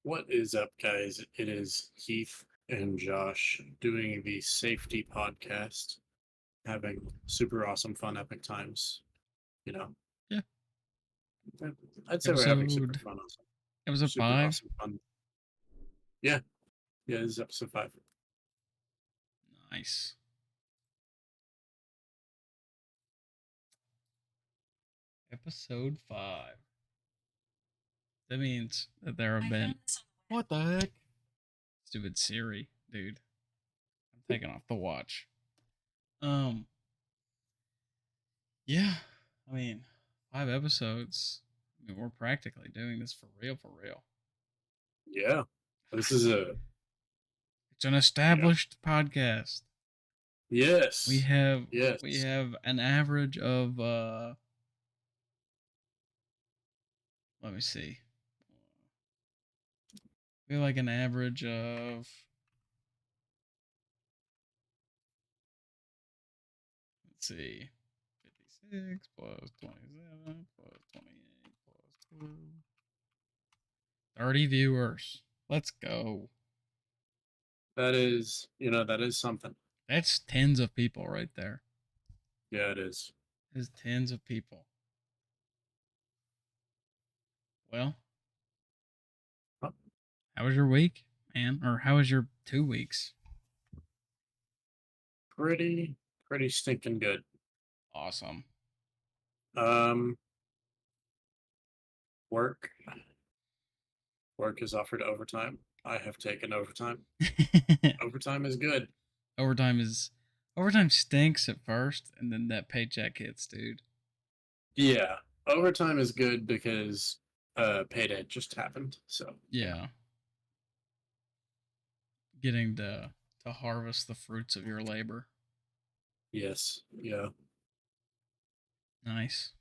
What is up, guys? It is Heath and Josh doing the safety podcast, having super awesome, fun, epic times. You know, Yeah. I'd say we're having super Episode fun, awesome, episode super 5. awesome fun. Yeah, yeah, this is episode 5. Nice. Episode 5. That means that there have been what the heck? Stupid Siri, dude. I'm taking off the watch. Um yeah. I mean, 5 episodes. I mean, we're practically doing this for real, for real. Yeah, this is a It's an you know, established podcast. We yes, have we yes. have an average of let me see. We have like an average of, let's see, 56 plus 27 plus 28 plus 2. 30 viewers. Let's go. That is something. That's tens of people right there. Yeah, it is. That's tens of people. Well, Oh, how was your week, man? Or how was your 2 weeks? pretty stinking good. Awesome. Um, work, work is offered overtime. I have taken overtime. Overtime is good. overtime is overtime stinks at first, and then that paycheck hits, dude. Yeah, overtime is good because payday just happened. So yeah, Yeah, getting to harvest the fruits of your labor. yes, yeah, Nice.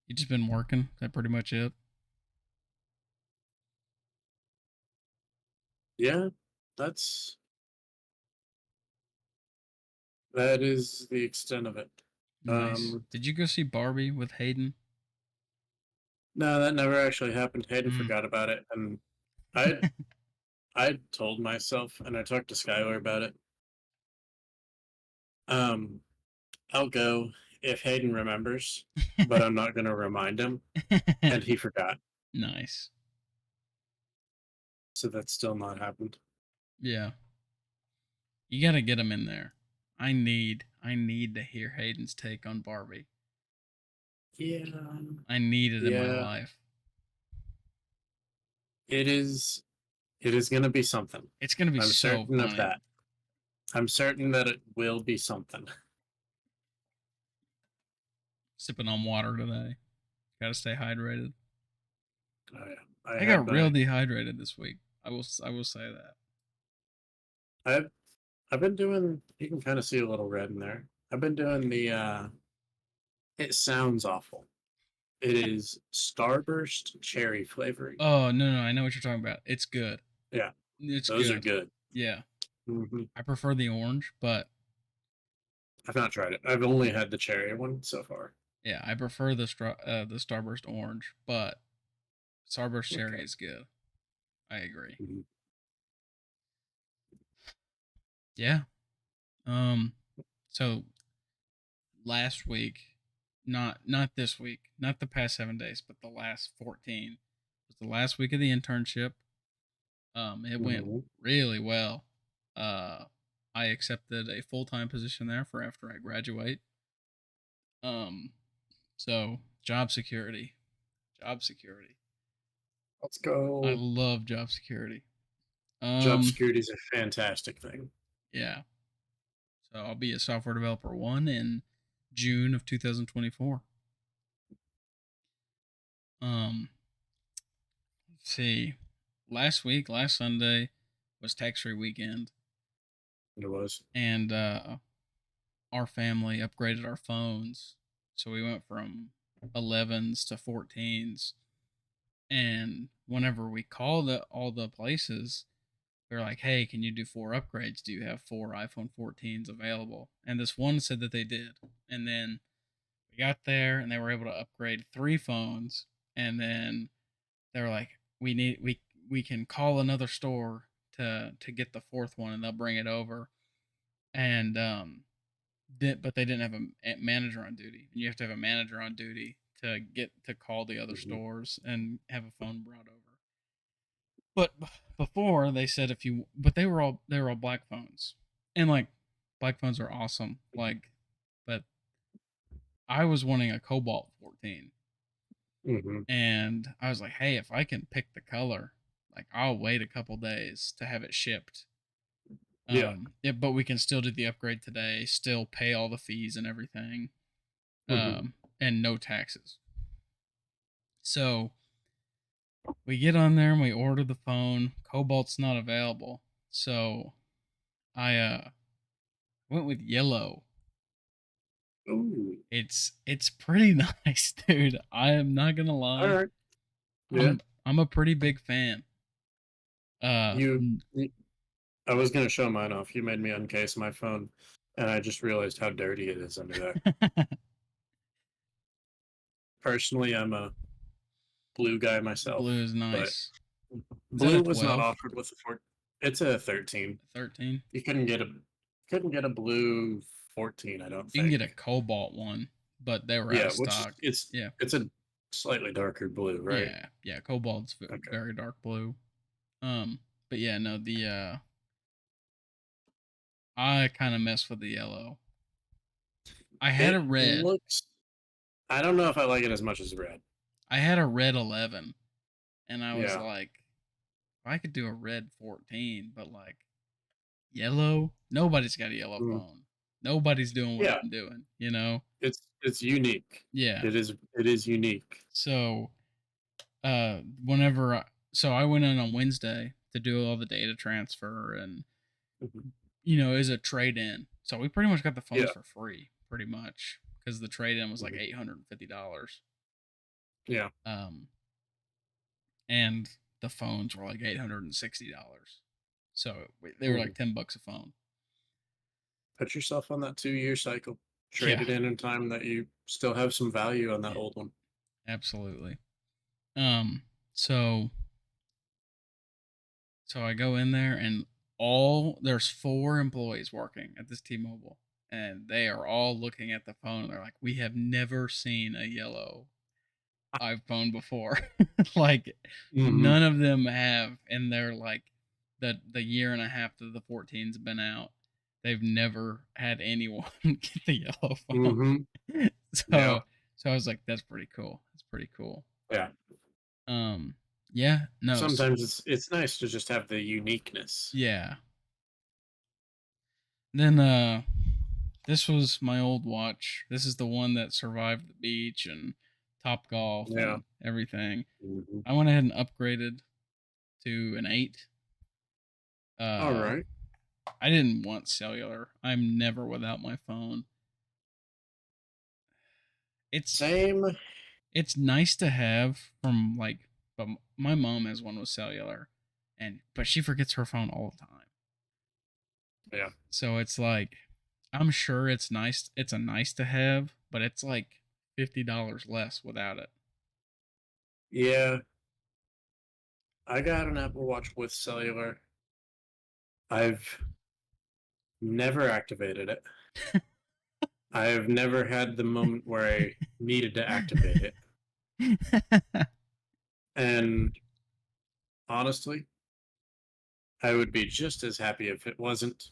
You just been working. Is that pretty much it? yeah. That's that is the extent of it. Nice. Did you go see Barbie with Hayden? No, that never actually happened. Hayden Mm. forgot about it, and I I told myself, and I talked to Skylar about it. Um, I'll go if Hayden remembers, but I'm not gonna remind him, and he forgot. Nice. So that's still not happened. Yeah. You gotta get him in there. I need to hear Hayden's take on Barbie. Yeah, I need it in my yeah. life. It is. It is gonna be something. It's gonna be I'm so certain of funny. that. I'm certain that it will be something. Sipping on water today. Gotta stay hydrated. Oh, yeah. I I had got real my. dehydrated this week. I will say that. I've I've been doing. You can kind of see a little red in there. I've been doing the. It sounds awful. It is Starburst cherry flavoring. Oh no, I know what you're talking about. It's good. Yeah, It's those are good. good. Yeah. Hmm. I prefer the orange, but I've not tried it. I've only had the cherry one so far. yeah, I prefer the Starburst orange, but Starburst cherry Okay. is good. I agree. Mhm. Yeah. Um so last week, not this week, not the past 7 days, but the last 14 was the last week of the internship. It went Mhm. really well. Uh I accepted a full-time position there for after I graduate. Um so job security. Job security. Let's I go. love job security. Job Um security is a fantastic thing. yeah. So I'll be a software developer 1 in June of 2024. Um let's see. Last Sunday was tax free weekend, It was. and our family upgraded our phones. So we went from 11s to 14s. And whenever we called all the places, we were like, hey, can you do 4 upgrades? Do you have 4 iPhone 14s available? And this one said that they did. And then we got there and they were able to upgrade 3 phones. And then they were like, we can call another store to get the fourth one, and they'll bring it over. And but they didn't have a manager on duty, and you have to have a manager on duty to get to call the other Mhm. stores and have a phone brought over. But before they said if you, but they were all black phones, and like black phones are awesome. Like, but I was wanting a Cobalt 14, Mhm. and I was like, hey, if I can pick the color, like I'll wait a couple days to have it shipped. Yeah. But we can still do the upgrade today, still pay all the fees and everything, Mhm. and no taxes. So we get on there and we order the phone. Cobalt's not available, so I went with yellow. Ooh. It's pretty nice, dude. I am not gonna All lie. right. Yeah. I'm a pretty big fan. You, you I was gonna show mine off. You made me uncase my phone, and I just realized how dirty it is under there. Personally, I'm a blue guy myself, Blue is but nice. Is that a blue was not 12? offered with the four. It's a 13. 13? You couldn't get a blue 14. I don't You can get think. a cobalt one, but they were out Yeah, of which is stock. it's Yeah. it's a slightly darker blue, right? Yeah, cobalt's Okay. very dark blue. Um, but yeah, no, the I kind of mess with the yellow. I had a It red. looks. I don't know if I like it as much as red. I had a red 11, and I was Yeah. like, I could do a red 14, but like yellow, nobody's got a yellow Mm. phone. Nobody's doing what Yeah. I'm doing, you know? It's unique. Yeah. It is unique. So, whenever so I went in on Wednesday to do all the data transfer, and Mhm. is a trade in. So we pretty much got the phones Yeah. for free, pretty much, because the trade in was like Mhm. $850. Yeah. Um, and the phones were like $860. So they were like Mhm. $10 a phone. Put yourself on that 2-year cycle. Trade Yeah, it in time that you still have some value on that yeah, old one. absolutely. Um, so so I go in there, and there's 4 employees working at this T-Mobile, and they are all looking at the phone. They're like, "We have never seen a yellow iPhone before." Like, Mhm. none of them have in their like the year and a half that the 14's been out. They've never had anyone get the yellow phone. Mhm. Yeah. So so I was like, that's pretty cool. That's pretty cool. Yeah. Um yeah, no. Sometimes it's nice to just have the uniqueness. Yeah. Then this was my old watch. This is the one that survived the beach and Top Golf Yeah. and everything. Mhm. I went ahead and upgraded to an 8. All Uh right. I didn't want cellular. I'm never without my phone. It's Same. it's nice to have from like, but my mom has one with cellular, and but she forgets her phone all the time. Yeah. So it's like, I'm sure it's nice. It's a nice to have, but it's like $50 less without it. Yeah. I got an Apple Watch with cellular. I've never activated it. I've never had the moment where I needed to activate it. And honestly, I would be just as happy if it wasn't,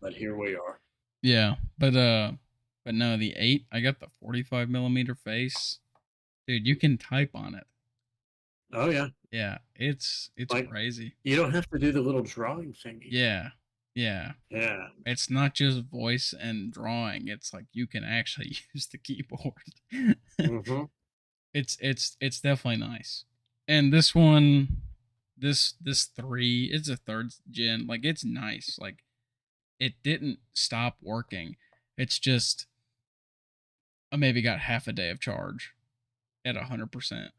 but here we are. Yeah, but no, the 8. I got the 45 millimeter face, dude. You can type on it. Oh yeah. Yeah, it's Like crazy. you don't have to do the little drawing thingy. Yeah, yeah. Yeah. It's not just voice and drawing. It's like you can actually use the keyboard. Mm-hmm. It's definitely nice. And this one, this 3, it's a third gen. Like, it's nice. Like, it didn't stop working. It's just I maybe got half a day of charge at 100%.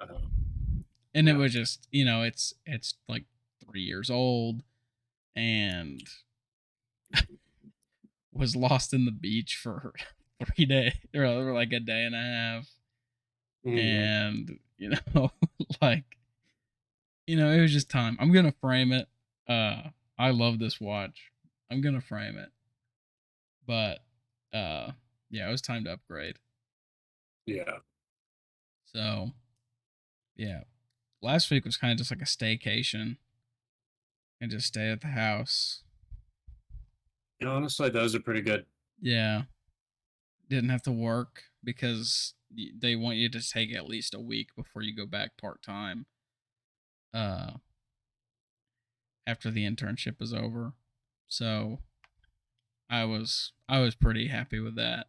And it Yeah. was just, it's like 3 years old, and was lost in the beach for 3 days, or like a day and a half. Mm-hmm. And like it was just time. I'm gonna frame it. I love this watch. I'm gonna frame it. But yeah, it was time to upgrade. Yeah. So yeah. Last week was kind of just like a staycation and just stay at the house. Honestly, those are pretty good. Yeah. Didn't have to work because they want you to take at least a week before you go back part time. Uh After the internship is over. So I was pretty happy with that.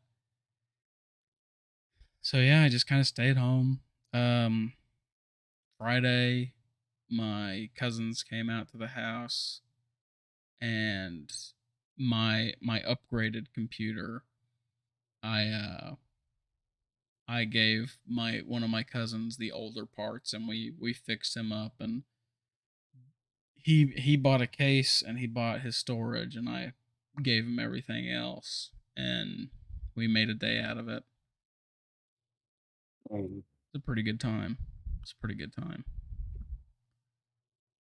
So yeah, I just kind of stayed home. Um Friday my cousins came out to the house and my upgraded computer I I gave my one of my cousins the older parts and we fixed him up and he bought a case and he bought his storage and I gave him everything else and we made a day out of it. Um, It's a pretty good time. It's a pretty good time.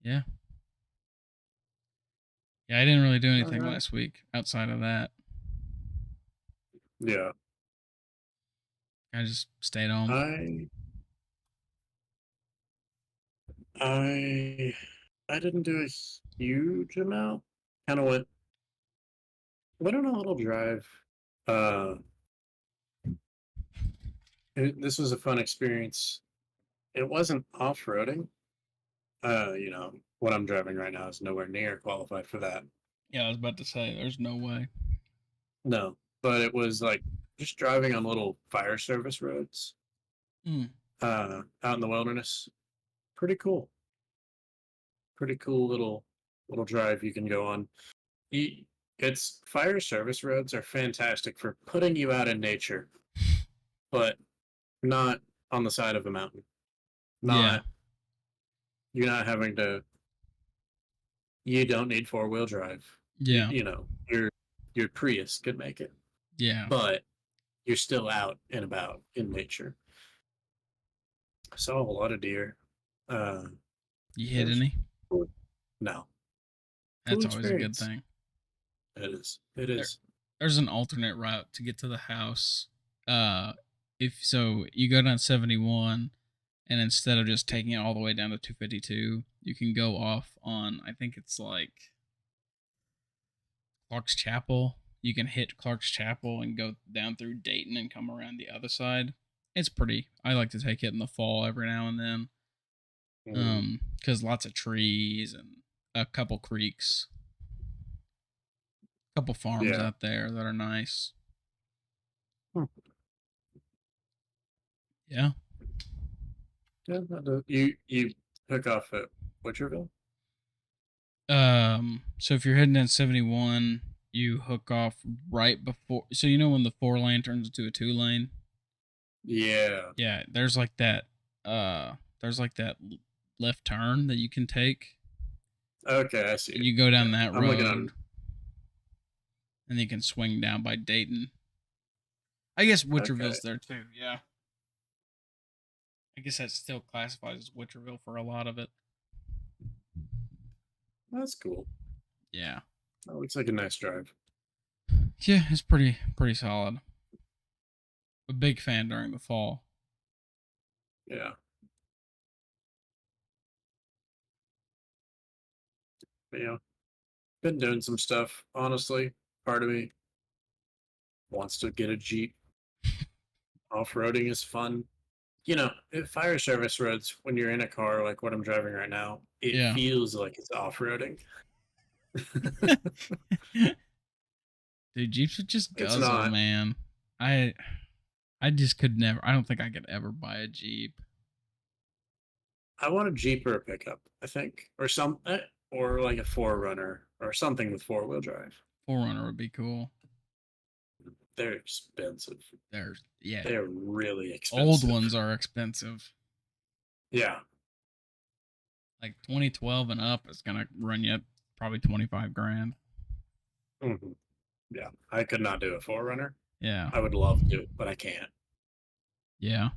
Yeah. Yeah, I didn't really do all anything right. last week outside of that. Yeah. I just stayed home. I I I didn't do a huge amount. Kind of went on a little drive. Uh, this was a fun experience. It wasn't off-roading. What I'm driving right now is nowhere near qualified for that. Yeah, I was about to say there's no way. No, but it was like just driving on little fire service roads, Mm. out in the wilderness. Pretty cool. Pretty cool little drive you can go on. You, it's fire service roads are fantastic for putting you out in nature, but not on the side of a mountain. Yeah. Not you're not having to. You don't need four-wheel drive. Yeah. Your Prius could make it, Yeah. but you're still out and about in nature. I saw a lot of deer. Uh, You it hit was any? cool. No, cool That's always a good experience. thing. It is. It There, is. there's an alternate route to get to the house. If so, you go down 71, and instead of just taking it all the way down to 252, you can go off on I think it's like Clark's Chapel. You can hit Clark's Chapel and go down through Dayton and come around the other side. It's pretty. I like to take it in the fall every now and then. Mm, Because lots of trees and a couple creeks, a couple farms yeah. out there that are nice. Hmm. Yeah. Yeah. You hook off at Butcherville. So if you're heading in 71, you hook off right before. So you know when the 4 lane turns into a 2 lane. Yeah. Yeah, there's like that left turn that you can take, Okay, I see. and you go down Yeah, that I'm looking road, on. and you can swing down by Dayton. I guess Okay, Witcherville's there too. Yeah, I guess that still classifies as Witcherville for a lot of it. that's cool. Yeah, That looks like a nice drive. yeah, it's pretty solid. A big fan during the fall. Yeah. But, been doing some stuff. Honestly, part of me wants to get a Jeep. Off-roading is fun. Fire service roads, when you're in a car like what I'm driving right now, it Yeah. feels like it's off-roading. Dude, Jeeps would just It's guzzle, not. man. I I just could never. I don't think I could ever buy a Jeep. I want a Jeep or a pickup, I think, or like a Forerunner or something with four-wheel drive. Forerunner would be cool. They're expensive. Yeah, They're really old expensive. ones are expensive. Yeah. Like 2012 and up is gonna run you probably 25 grand. Hmm. Yeah. I could not do a Forerunner. Yeah, I would love to, but I can't. yeah.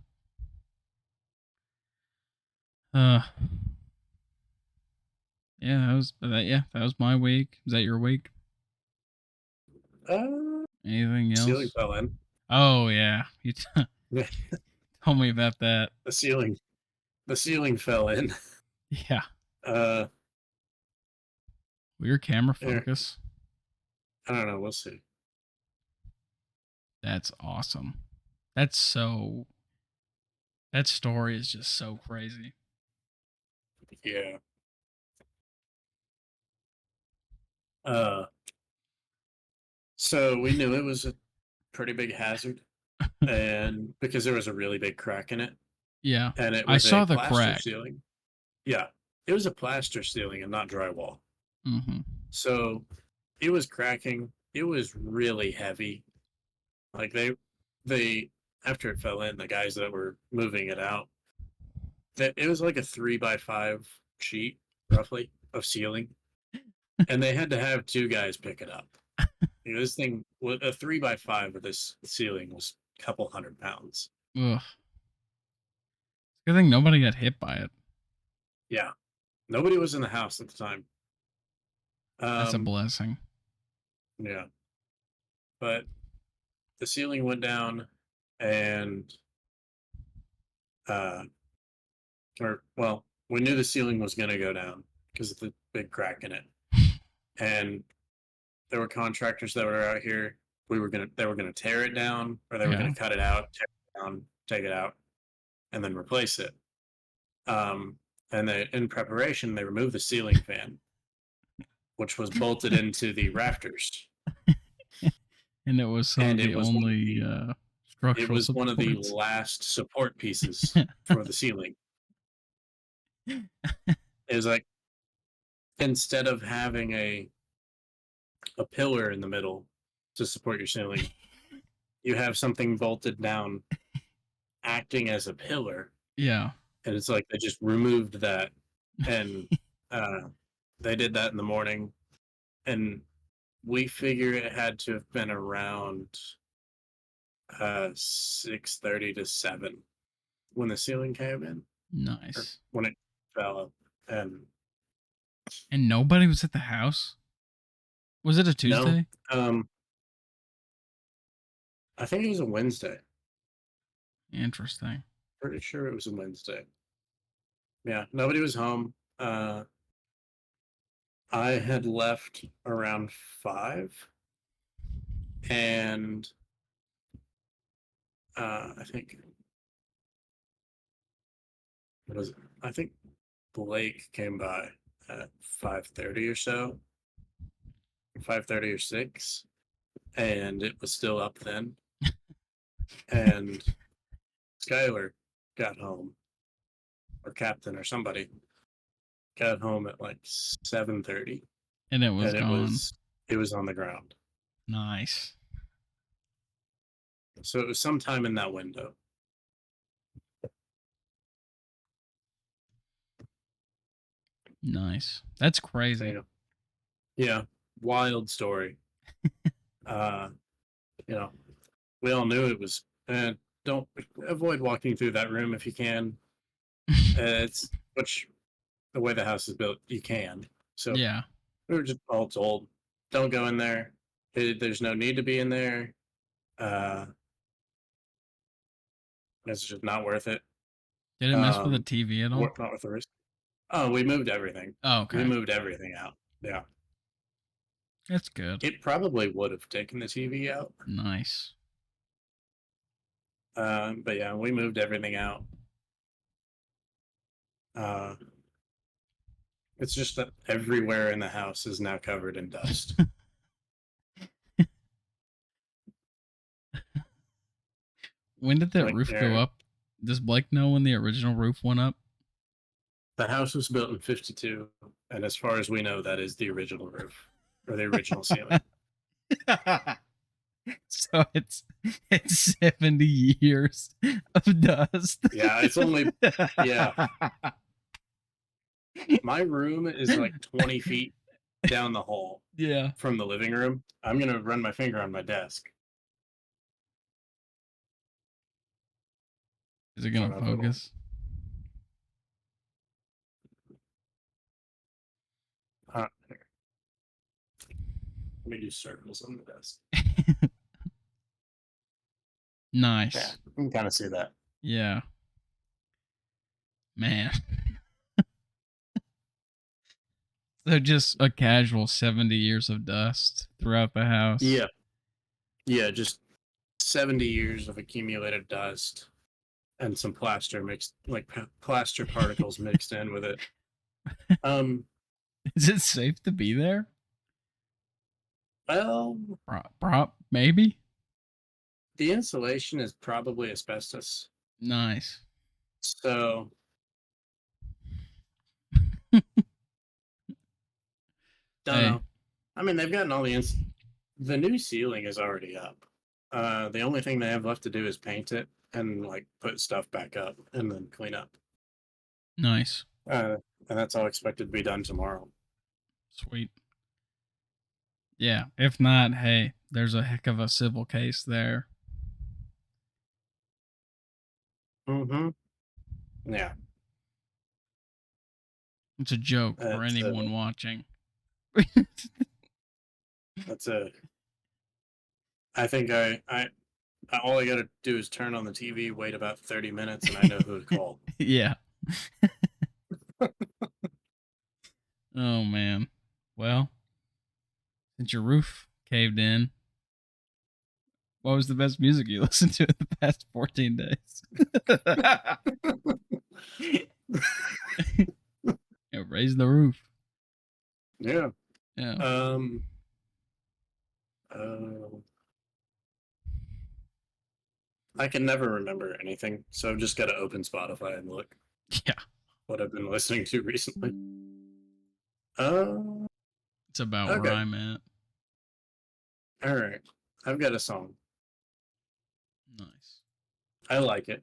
Uh, Yeah, that was my week. Is that your week? Uh, Anything ceiling else? fell in. Oh yeah, Yeah, told me about that. the ceiling, the ceiling fell in. Yeah, Uh, weird camera er, focus. I don't know. We'll see. That's awesome. That's so. That story is just so crazy. Yeah. Uh, so we knew it was a pretty big hazard, and because there was a really big crack in it, Yeah, and it I was a saw the plaster crack. ceiling. Yeah, it was a plaster ceiling and not drywall. Hmm. So it was cracking. It was really heavy. Like they after it fell in, the guys that were moving it out, that it was like a 3x5 sheet, roughly, of ceiling, and they had to have two guys pick it up. You know, this thing, a 3x5 of this ceiling was a couple 100 pounds. Ugh. Good thing nobody got hit by it. Yeah, nobody was in the house at the time. That's a Um, blessing. yeah, but the ceiling went down, and uh, or well, we knew the ceiling was going to go down because of the big crack in it, and there were contractors that were out here. They were gonna tear it down, or they were Yeah. gonna cut it out, tear it down, take it out, and then replace it. Um, and they, in preparation, they removed the ceiling fan, which was bolted into the rafters, And it was some and of the only it structural was one of the supports. last support pieces for the ceiling. It was like, instead of having a pillar in the middle to support your ceiling, you have something bolted down acting as a pillar, Yeah. and it's like they just removed that, and uh, they did that in the morning, and we figure it had to have been around 6:30 to 7 when the ceiling came in, or Nice. when it fell up. And And nobody was at the house? Was it a no, Tuesday? um, I think it was a Wednesday. Interesting. Pretty sure it was a Wednesday. Yeah, nobody was home. I had left around 5, and I think it was I think Blake came by at 5:30 or so, 5:30 or 6, and it was still up then. And Skylar got home, or Captain or somebody got home at like 7:30, And it was and gone. it was on the ground. Nice. So it was sometime in that window. Nice. That's So crazy. yeah, wild story. Uh, you know, we all knew it was. Don't avoid walking through that room if you can. It's which the way the house is built, you can. So Yeah. we were just all told, don't go in there. There's no need to be in there. Uh, it's just not worth it. Did it mess with the Um, TV at all? not worth the risk. Oh, we moved everything. Oh, We okay. moved everything out. Yeah, That's good. it probably would have taken the TV out. Nice. But yeah, we moved everything out. Uh, it's just that everywhere in the house is now covered in dust. When did that Like, roof go up? Does Blake know when the original roof went up? the house was built in '52, and as far as we know, that is the original roof or the original ceiling. So it's 70 years of dust. Yeah, it's only yeah. My room is like 20 feet down the hall Yeah. from the living room. I'm gonna run my finger on my desk. Is it I don't gonna know if it'll. focus? Let me do circles on the desk. Nice. Yeah, you can kind of see that. Yeah. Man. So just a casual 70 years of dust throughout the house. Yeah. Yeah, just 70 years of accumulated dust and some plaster mixed, like plaster particles mixed in with it. Is it safe to be there? Well, Prop maybe? the insulation is probably asbestos. Nice. So, don't know. I mean, they've gotten all the new ceiling is already up. The only thing they have left to do is paint it and like put stuff back up and then clean up. Nice. And that's all expected to be done tomorrow. Sweet. Yeah. If not, hey, there's a heck of a civil case there. Mm-hmm. Yeah. It's a joke for That's anyone watching. that's a. I think I all I gotta do is turn on the TV, wait about 30 minutes, and I know who to call. Yeah. Oh man. Well, since your roof caved in, what was the best music you listened to in the past 14 days? Yeah, raise the roof. Yeah. Yeah. I can never remember anything, so I've just got to open Spotify and look. Yeah. What I've been listening to recently. It's about okay. where I'm at. All right. I've got a song. Nice. I like it.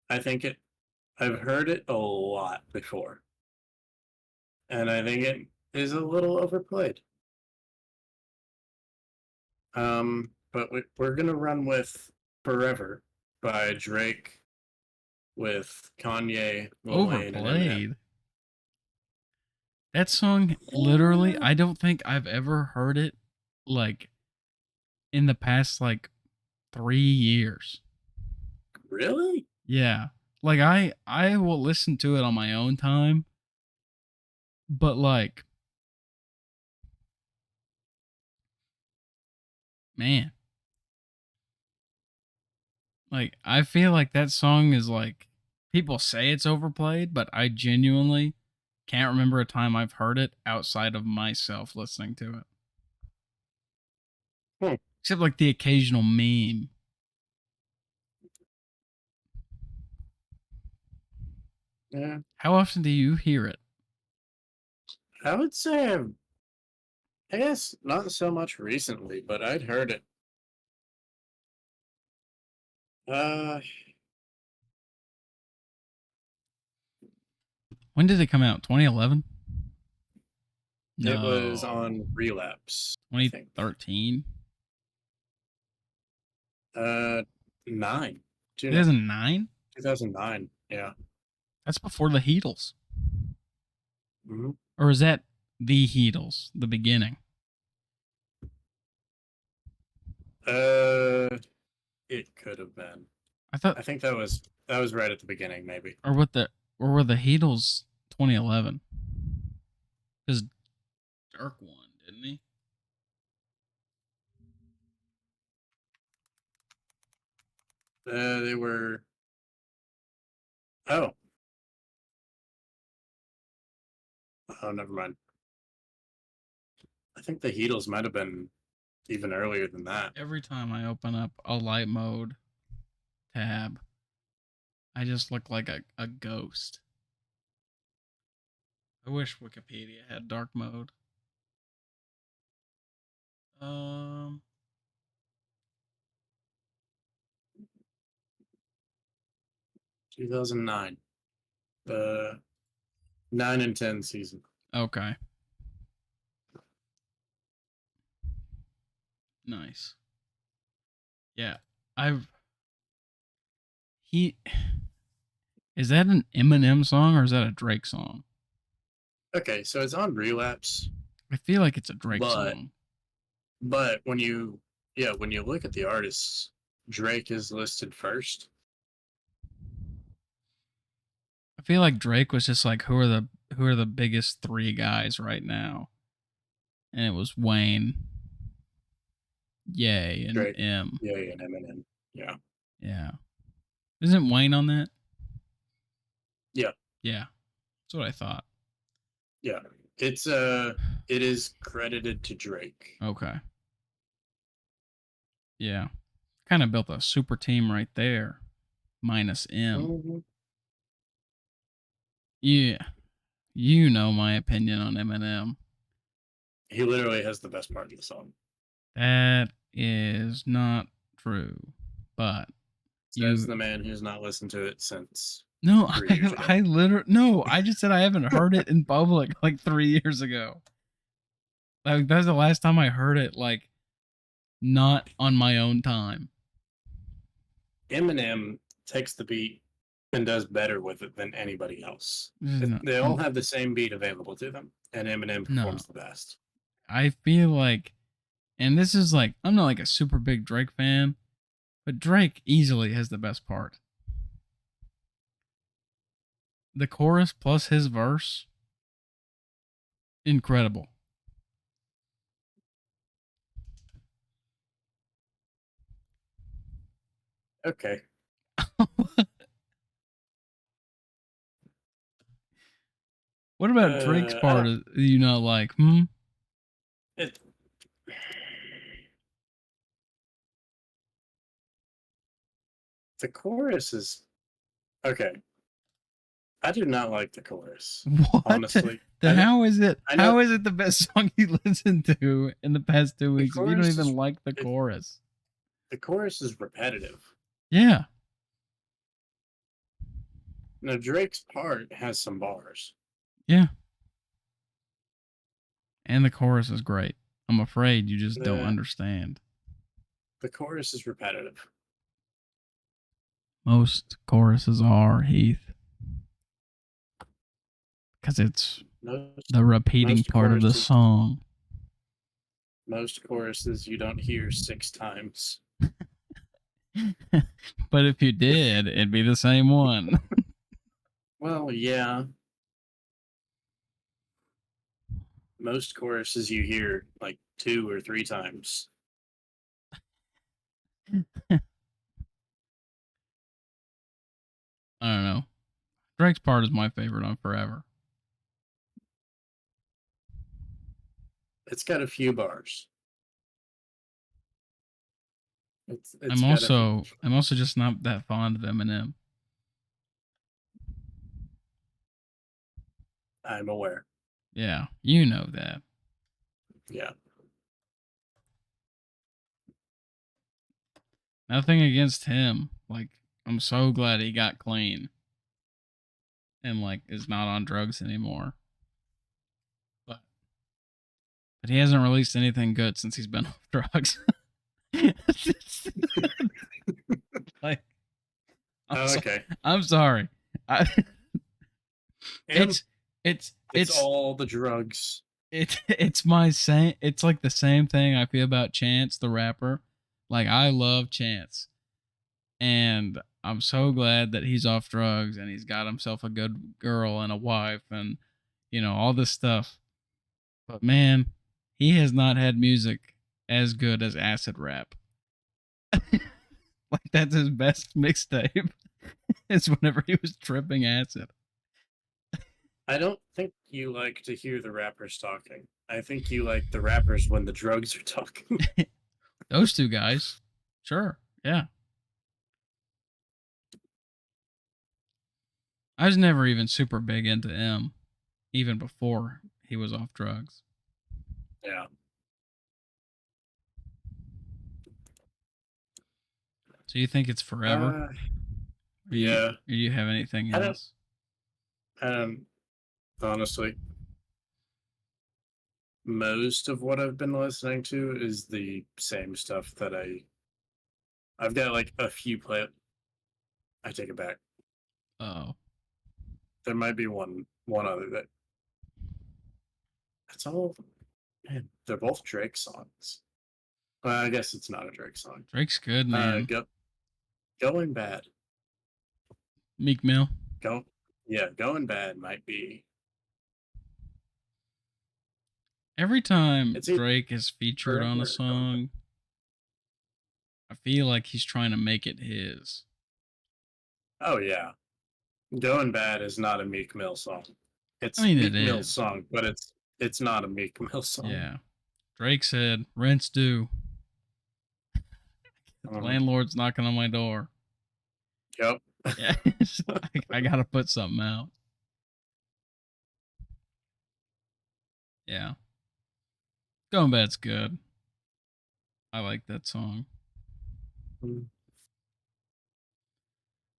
I've heard it a lot before. And I think it is a little overplayed. But we're going to run with Forever by Drake with Kanye, Lil Wayne, and Eminem. Overplayed. That song, literally, I don't think I've ever heard it like in the past like 3 years. Really? Yeah. Like I will listen to it on my own time. But like, man. Like I feel like that song is like people say it's overplayed, but I genuinely can't remember a time I've heard it outside of myself listening to it. Except like the occasional meme. Yeah. How often do you hear it? I would say, I guess not so much recently, but I'd heard it. When did it come out? 2011? It was on Relapse. 2013? 9. 2009? 2009. Yeah. That's before the Heatles. Mm-hmm. Or is that the Heatles, the beginning? It could have been. I think that was right at the beginning, maybe. Or were the Heatles 2011? Because Dirk won, didn't he? They were. Oh. Oh, never mind. I think the Heatles might have been even earlier than that. Every time I open up a light mode tab, I just look like a ghost. I wish Wikipedia had dark mode. 2009. The 9 and 10 season. Okay. Nice. Yeah. Is that an Eminem song or is that a Drake song? Okay, so it's on Relapse. I feel like it's a Drake song. But when you look at the artists, Drake is listed first. I feel like Drake was just like, who are the biggest three guys right now? And it was Wayne, Ye, and Drake, M. yeah, and Eminem. Yeah. Yeah. Isn't Wayne on that? Yeah. Yeah. That's what I thought. Yeah. It's it is credited to Drake. Okay. Yeah. Kind of built a super team right there. Minus M. Mhm. Yeah. You know my opinion on Eminem. He literally has the best part of the song. That is not true. But Says you the man who's not listened to it since no, 3 years ago. I literally no, I just said I haven't heard it in public like 3 years ago. Like that's the last time I heard it, like not on my own time. Eminem takes the beat and does better with it than anybody else. They all Um, have the same beat available to them, and Eminem no, performs the best. I feel like, and this is like, I'm not like a super big Drake fan, but Drake easily has the best part. The chorus plus his verse, incredible. Okay. What about Drake's I part? don't. Do you not like? It, the chorus is okay. I do not like the chorus, What? honestly. Then how is it? I know How is it the best song you listened to in the past 2 weeks if you don't even like the it, chorus? the chorus is repetitive. Yeah, Now Drake's part has some bars. yeah. And the chorus is great. I'm afraid you just don't The understand. the chorus is repetitive. Most choruses are, Heath, because it's Most the repeating most part of the choruses song. most choruses you don't hear 6 times. But if you did, it'd be the same one. Well, yeah. Most choruses you hear like 2 or 3 times. I don't know. Drake's part is my favorite on Forever. It's got a few bars. It's I'm got a few. also I'm also just not that fond of Eminem. I'm aware. Yeah, you know that. Yeah. Nothing against him. Like, I'm so glad he got clean and like is not on drugs anymore. But he hasn't released anything good since he's been off drugs. Like, Oh, okay. I'm sorry. I, And it's it's all the drugs. it's my same. It's like the same thing I feel about Chance the rapper. Like I love Chance, and I'm so glad that he's off drugs and he's got himself a good girl and a wife and all this stuff. But man, he has not had music as good as acid rap. Like that's his best mixtape. Is whenever he was tripping acid. I don't think you like to hear the rappers talking. I think you like the rappers when the drugs are talking. Those two guys, sure, yeah. I was never even super big into M, even before he was off drugs. Yeah. So you think it's forever? Uh, Or you yeah. or do you have anything I don't. else? Um. Honestly, most of what I've been listening to is the same stuff that I've got like a few play. I take it back. Oh, There might be one other that. It's all. Man, they're both Drake songs. Well, I guess it's not a Drake song. Drake's good, man. Going Bad. Meek Mill. Going Bad might be. Every time It's either Drake is featured on a Forever or Going Bad. song, I feel like he's trying to make it his. Oh yeah, Going Bad is not a Meek Mill song. I It's mean, it Meek Mill's is. song, but it's not a Meek Mill song. Yeah. Drake said, "Rent's due. Mhm. Landlord's knocking on my door." Yep. Yeah, I gotta put something out. Yeah, Going Bad's good. I like that song. Mm,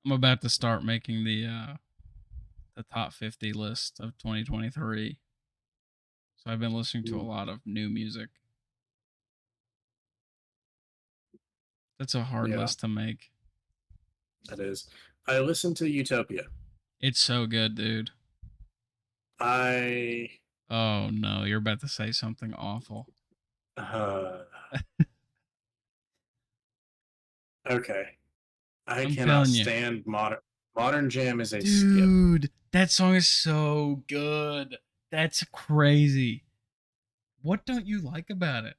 I'm about to start making the top 50 list of 2023. So I've been listening to a mm, lot of new music. That's a hard yeah, list to make. that is. I listened to Utopia. It's so good, dude. I Oh no, you're about to say something awful. uh okay. I I'm cannot telling you. stand modern jam is a skip. Dude, that song is so good. That's crazy. What don't you like about it?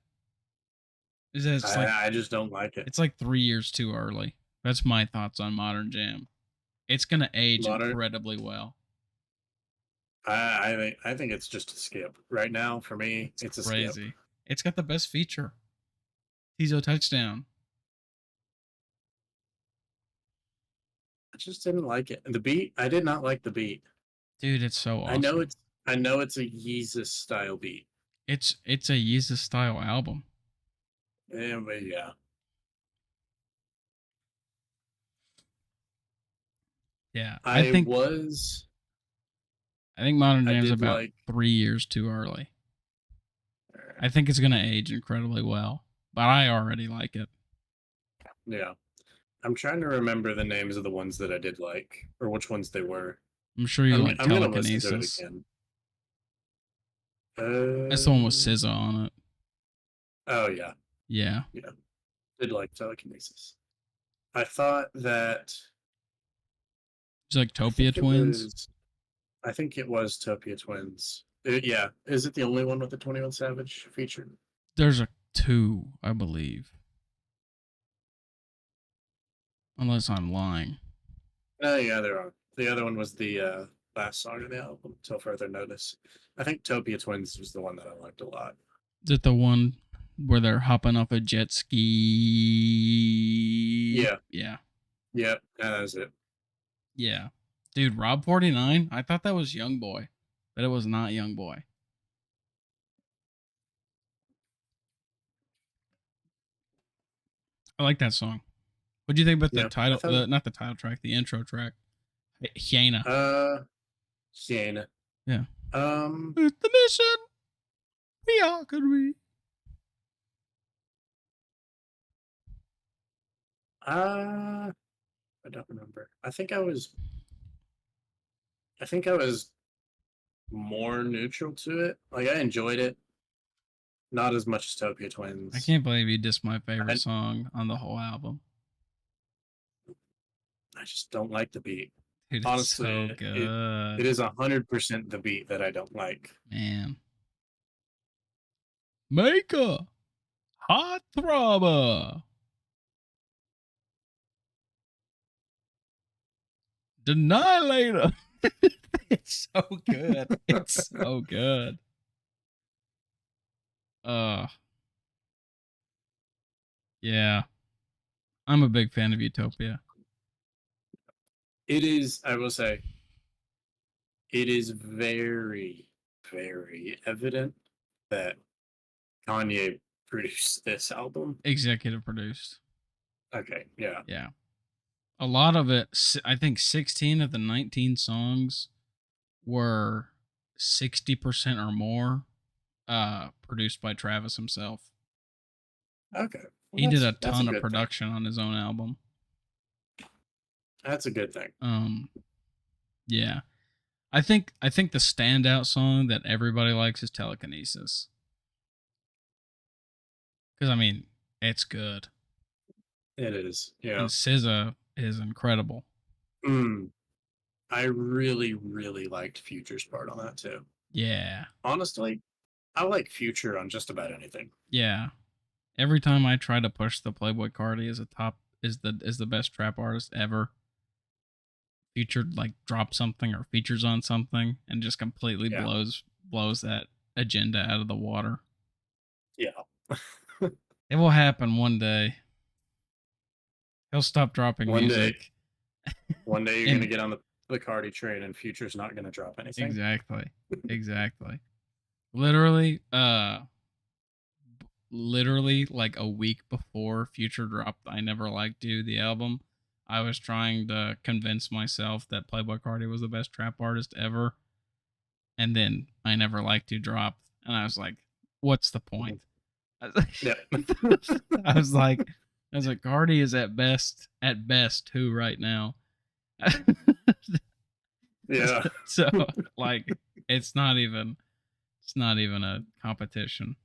Is that I just don't like it. it's like 3 years too early. That's my thoughts on Modern Jam. It's going to age Modern incredibly well. I think it's just a skip. Right now for me, It's it's a skip. crazy. It's got the best feature. Tizo touchdown. I just didn't like it. The beat, I did not like the beat. Dude, it's so I know awesome. it's I know it's a Yeezus style beat. It's a Yeezus style album. Yeah, but yeah. Yeah, I was I think Modern I Jam's did about like 3 years too early. I think it's going to age incredibly well, but I already like it. yeah. I'm trying to remember the names of the ones that I did like, or which ones they were. I'm sure you like I'm gonna listen to it Telekinesis. again. That's the one with Uh SZA on it. oh yeah, Yeah. yeah. Did like telekinesis. I thought that It's like I Topia think it Twins. was I think it was Topia Twins. Yeah. Is it the only one with the 21 Savage feature? There's a two, I believe. Unless I'm lying. Oh yeah, there are. The other one was the last song of the album, Till Further Notice. I think Topia Twins was the one that I liked a lot. Is it the one where they're hopping off a jet ski? Yeah, Yeah. yeah, that was it. Yeah. Dude, Rob 49? I thought that was Young Boy, but it was not Young Boy. I like that song. What do you think about the Yeah, I title? thought Not the title track, the intro track. Hyena. Sienna. Yeah. Um, It's the mission. We are could we? I don't remember. I think I was more neutral to it. Like I enjoyed it, not as much as Topia I Twins. can't believe you dissed my favorite I song on the whole album. I just don't like the beat. Dude, it's Honestly, so it good. is 100% the beat that I don't like. Man. Maker. Hot throbber. Denylator. It's so good. It's so good. Uh yeah. I'm a big fan of Utopia. It is, I will say, it is very, very evident that Kanye produced this album. Executive produced. Okay, yeah. Yeah. A lot of it, I think 16 of the 19 songs were 60% or more produced by Travis himself. Okay. He Well, did a that's a ton of good thing. production on his own album. That's a good thing. Yeah. I think the standout song that everybody likes is Telekinesis. Cuz I mean, It's good. It is. Yeah. And SZA is incredible. Mm, I really, really liked Future's part on that too. Yeah. Honestly, I like Future on just about anything. Yeah. Every time I try to push the Playboy Cardi as a top is the best trap artist ever, featured like drops something or features on something and just completely Yeah. blows that agenda out of the water. Yeah. It will happen one day. He'll stop dropping One day, music. one day you're gonna And get on the Cardi train, and Future's not gonna drop anything. exactly. Exactly. Literally, literally like a week before Future dropped I Never Liked You, the album, I was trying to convince myself that Playboy Cardi was the best trap artist ever. And then I Never Liked You dropped. And I was like, what's the point? I was Yeah. I was like, Cardi is at best who right now. Yeah. So like it's not even a competition.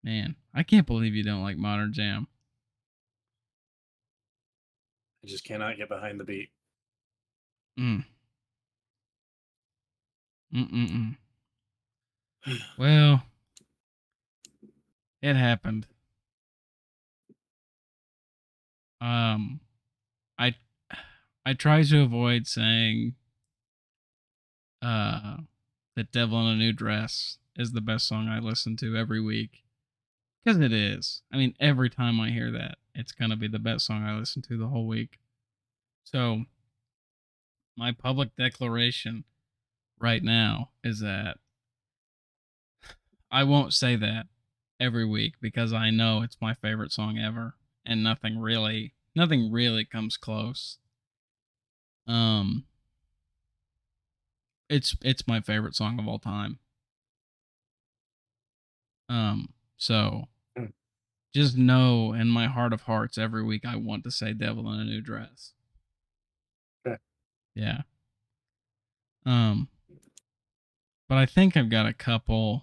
Man, I can't believe you don't like Modern Jam. I just cannot get behind the beat. Mm. Mm-mm-mm. Well, it happened. Um, I I try to avoid saying uh that "Devil in a New Dress" is the best song I listen to every week, because it is. I mean, every time I hear that, it's gonna be the best song I listen to the whole week. So my public declaration right now is that I won't say that every week because I know it's my favorite song ever, and nothing really comes close. Um, it's my favorite song of all time. So just know in my heart of hearts, every week I want to say "Devil in a New Dress." Okay. Yeah. Um, but I think I've got a couple.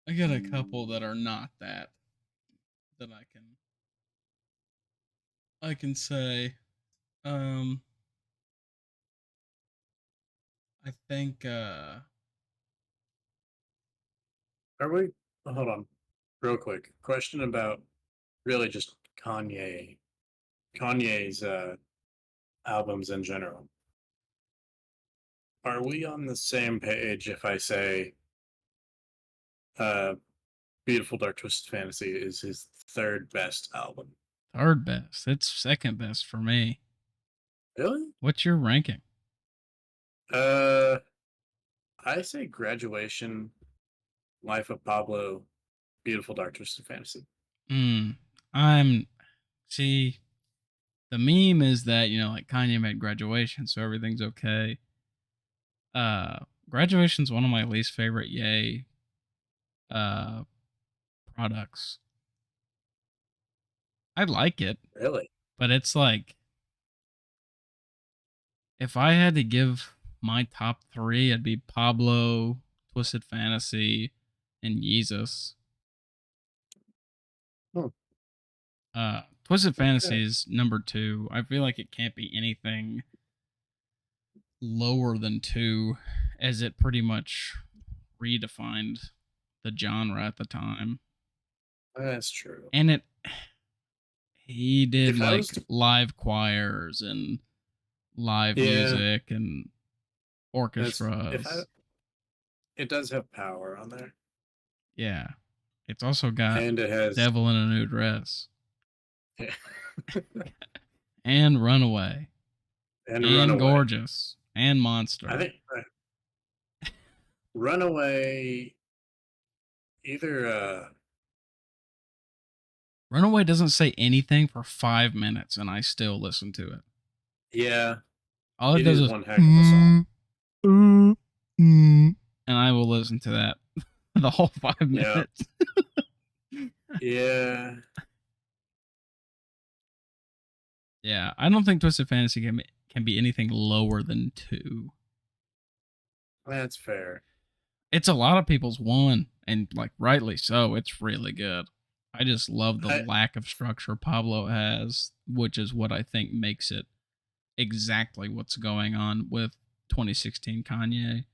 I got a couple that are not that I can say. Um, I think Are we? Hold on, real quick. Question about really just Kanye's albums in general. Are we on the same page if I say uh, Beautiful Dark Twisted Fantasy is his third best album? third best. It's second best for me. Really? What's your ranking? Uh, I say Graduation, Life of Pablo, Beautiful Dark Twisted Fantasy. Hmm. I'm see. The meme is that like Kanye made Graduation, so everything's okay. Uh, Graduation's one of my least favorite Ye uh products. I like it, Really? but it's like if I had to give my top three, it'd be Pablo, Twisted Fantasy, and Yeezus. Hmm. Twisted Okay. Fantasy is number two. I feel like it can't be anything lower than two, as it pretty much redefined the genre at the time. That's true. And he did If I was like to, live choirs and live yeah, music and that's if I. orchestras. It does have power on there, Yeah. It's also got and it has Devil in a New Dress yeah. and Runaway and and Runaway. Gorgeous and I Monster. think Runaway either Runaway doesn't say anything for 5 minutes and I still listen to it. yeah, All it it does is is one heck of a song. and I will listen to that the whole five Yeah, minutes. yeah, Yeah, I don't think Twisted Fantasy can be anything lower than two. that's fair. It's a lot of people's one, and like rightly so. It's really good. I just love the I lack of structure Pablo has, which is what I think makes it exactly what's going on with 2016 Kanye.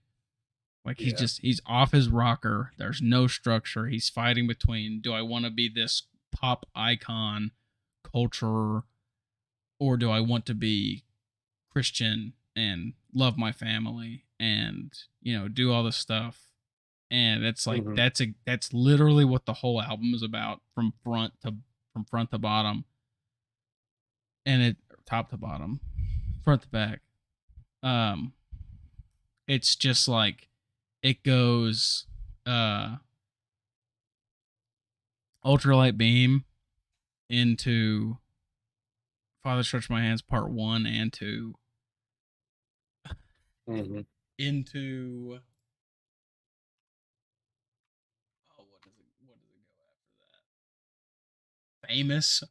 Like yeah. he's off his rocker. There's no structure. He's fighting between, do I want to be this pop icon culture, or do I want to be Christian and love my family and, do all this stuff. And it's like Hmm. that's literally what the whole album is about, from front to bottom, and it top to bottom, front to back. Um it's just like it goes uh ultralight beam into Father Stretch My Hands part 1 and 2 Hmm. into, oh, what does it go after that? Famous.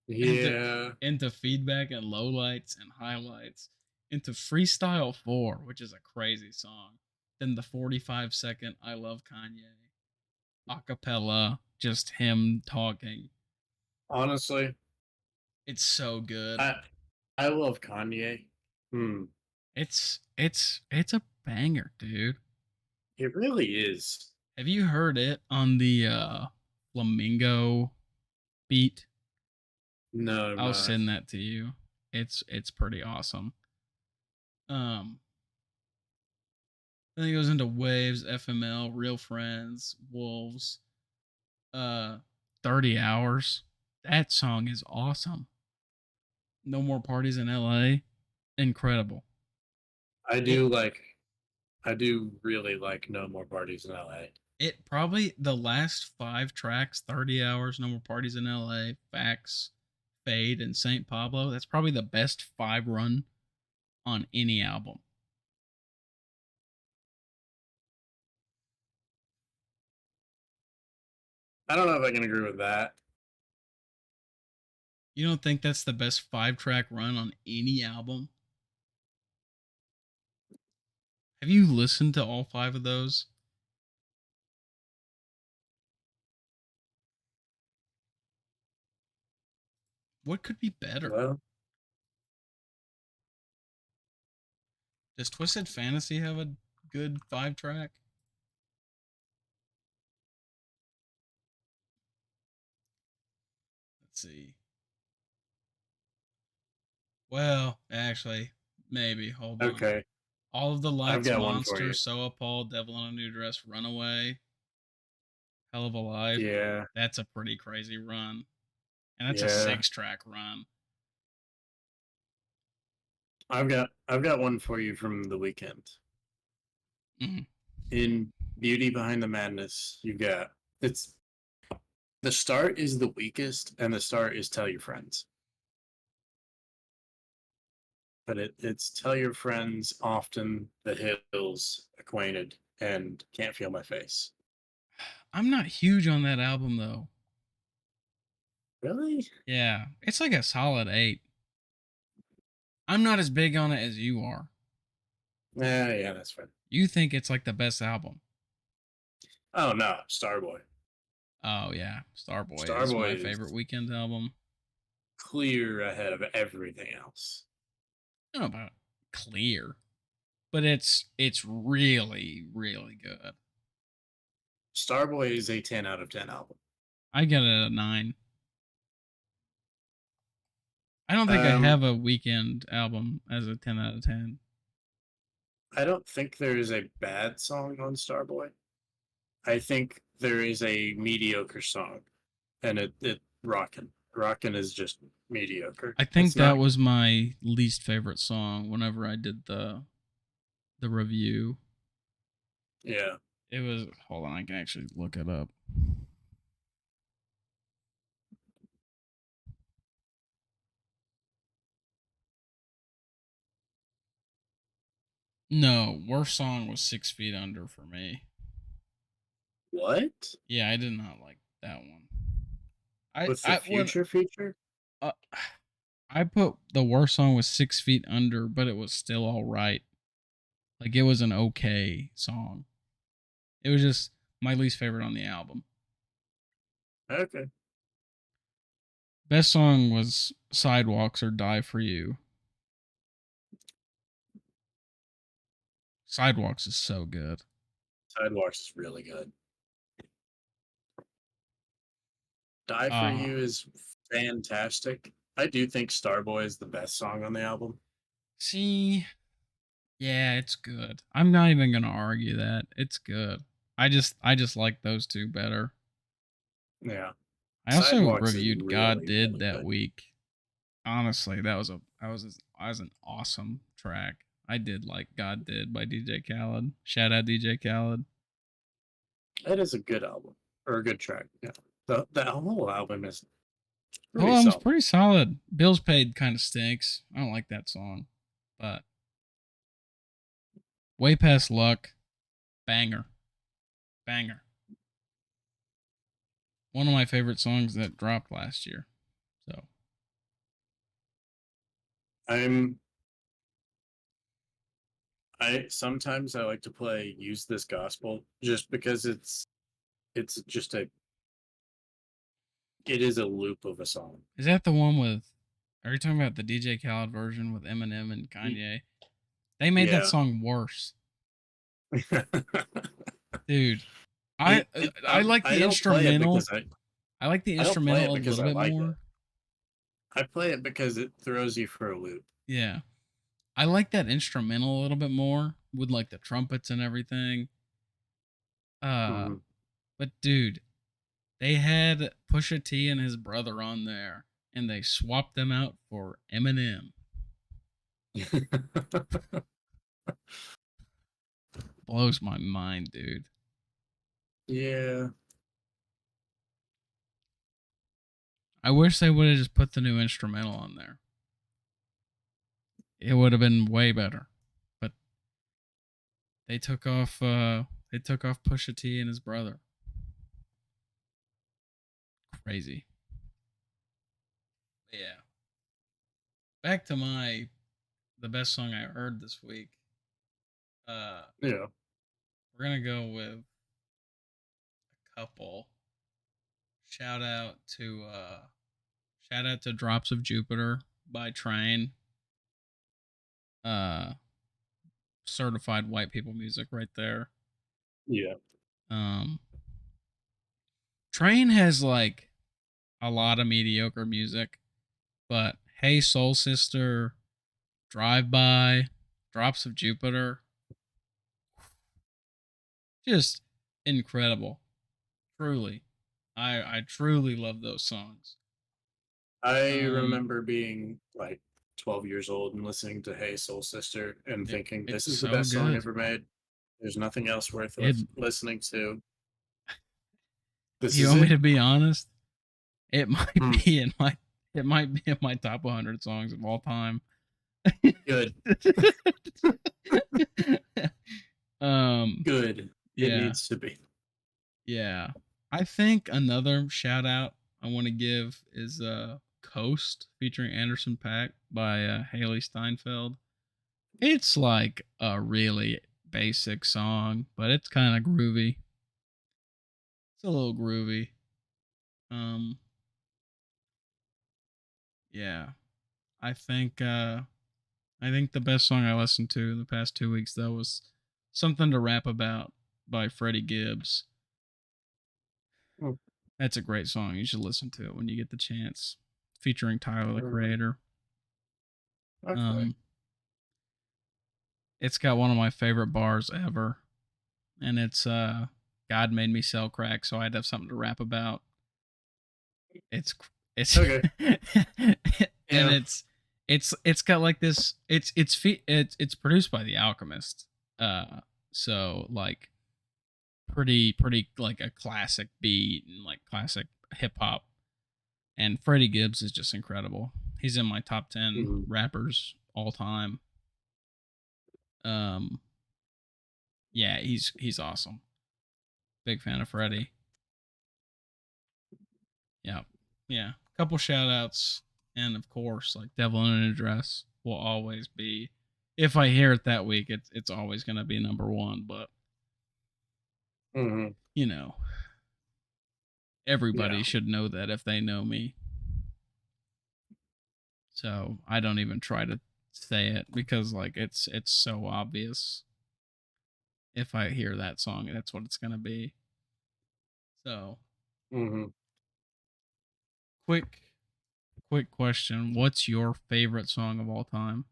into Yeah. into feedback and lowlights and highlights, into Freestyle 4, which is a crazy song. Then the 45-second I Love Kanye acapella, just him talking. Honestly, It's so good. I I love Kanye. Hmm. It's a banger, dude. It really is. Have you heard it on the flamingo beat? No, I'm I'll not. send that to you. It's pretty awesome. Um Then it goes into Waves, FML, Real Friends, Wolves, uh 30 Hours. That song is awesome. No More Parties in LA. Incredible. I It do like. I do really like No More Parties in LA. it probably the last 5 tracks, 30 Hours, No More Parties in LA, Facts, Fade, and St. Pablo. That's probably the best 5 run on any album. I don't know if I can agree with that. You don't think that's the best 5 track run on any album? Have you listened to all 5 of those? What could be better? Well, Does Twisted Fantasy have a good 5 track? Let's see. Well, actually, maybe. Hold on. okay. All of the I've Lights, got one for Monster, you. So Appalled, Devil in a New Dress, Runaway, Hell of a Life. Yeah. That's a pretty crazy run. And that's a Yeah. 6 track run. I've got one for you from the weekend. Mhm. In Beauty Behind the Madness, you got it's the start is the weakest and the start is Tell Your Friends. But it's Tell Your Friends often the hills acquainted and Can't Feel My Face. I'm not huge on that album, though. Really? Yeah, it's like a solid 8. I'm not as big on it as you are. Yeah, that's fine. You think it's like the best album. Oh no, Starboy. Oh, yeah. Starboy is my Starboy favorite is Weekend album. clear ahead of everything else. I don't know about clear, but it's really, really good. Starboy is a 10 out of 10 album. I get it a 9. I don't think I Um, have a Weekend album as a 10 out of 10. I don't think there is a bad song on Starboy. I think there is a mediocre song, and it rockin'. Rockin' is just mediocre. I It's think that not. was my least favorite song whenever I did the review. Yeah. It was, hold on, I can actually look it up. No, worst song was 6 Feet Under for me. What? Yeah, I did not like that one. I With the I when future feature? uh, I put the worst song was 6 Feet Under, but it was still all right. Like it was an okay song. It was just my least favorite on the album. Okay. Best song was Sidewalks or Die for You. Sidewalks is so good. Sidewalks is really good. Die for Uh You is fantastic. I do think Starboy is the best song on the album. see, yeah, it's good. I'm not even gonna argue that. It's good. I just like those two better. Yeah. I also Sidewalks is reviewed God really, Did really that good. week. Honestly, that was an awesome track. I did like God Did by DJ Khaled. Shout out DJ Khaled. It is a good album or a good track. Yeah. The whole album is Oh, pretty album's solid. pretty solid. Bills Paid kind of stinks. I don't like that song, but Way Past Luck, banger, banger. One of my favorite songs that dropped last year. So I'm I sometimes I like to play Use This Gospel just because it's just a it is a loop of a song. is that the one with? Are you talking about the DJ Khaled version with Eminem and Y- Kanye? They made that Yeah. song worse, dude. I it, uh, it I like I the don't play it instrumental. because I like the I don't play instrumental it a because little I bit like it. more. I play it because it throws you for a loop. Yeah, I like that instrumental a little bit more with like the trumpets and everything. Uh, Mhm. but dude, they had Pusha T and his brother on there, and they swapped them out for Eminem. Blows my mind, dude. Yeah. I wish they would have just put the new instrumental on there. It would have been way better. But they took off Pusha T and his brother. Crazy. But yeah. Back to the best song I heard this week. Uh Yeah. we're gonna go with a couple. Shout out to Drops of Jupiter by Train. Uh Certified white people music right there. Yeah. Um Train has like a lot of mediocre music, but Hey Soul Sister, Drive By, Drops of Jupiter, just incredible. Truly. I truly love those songs. I Um remember being like 12 years old and listening to Hey Soul Sister and thinking it's this is the so best song good. ever made. There's nothing else worth It listening to. This you is want me it. to be honest? It might Hmm. be in my top 100 songs of all time. Good. um Good. It yeah. needs to be. Yeah. I think another shout out I want to give is Coast featuring Anderson Paak by Haley Steinfeld. It's like a really basic song, but it's kind of groovy. It's a little groovy. Um yeah. I think uh I think the best song I listened to in the past 2 weeks though was Something to Rap About by Freddie Gibbs. Hmm. That's a great song. You should listen to it when you get the chance. Featuring Tyler the Mm, Creator. okay. Um it's got one of my favorite bars ever, and it's God made me sell crack, so I had to have something to rap about. It's it's Okay. and Yeah. it's got like this. It's produced by The Alchemist, so like pretty like a classic beat and like classic hip hop. And Freddie Gibbs is just incredible. He's in my top 10 Mhm. rappers all time. Um, yeah, he's awesome. Big fan of Freddie. Yeah. Yeah. Couple shout outs. And of course, like Devil in a Dress will always be if I hear it that week, it's always gonna be number one. But Hmm. you know, Yeah. everybody should know that if they know me. So I don't even try to say it because like it's so obvious. If I hear that song, that's what it's gonna be. So Hmm. quick quick question: what's your favorite song of all time?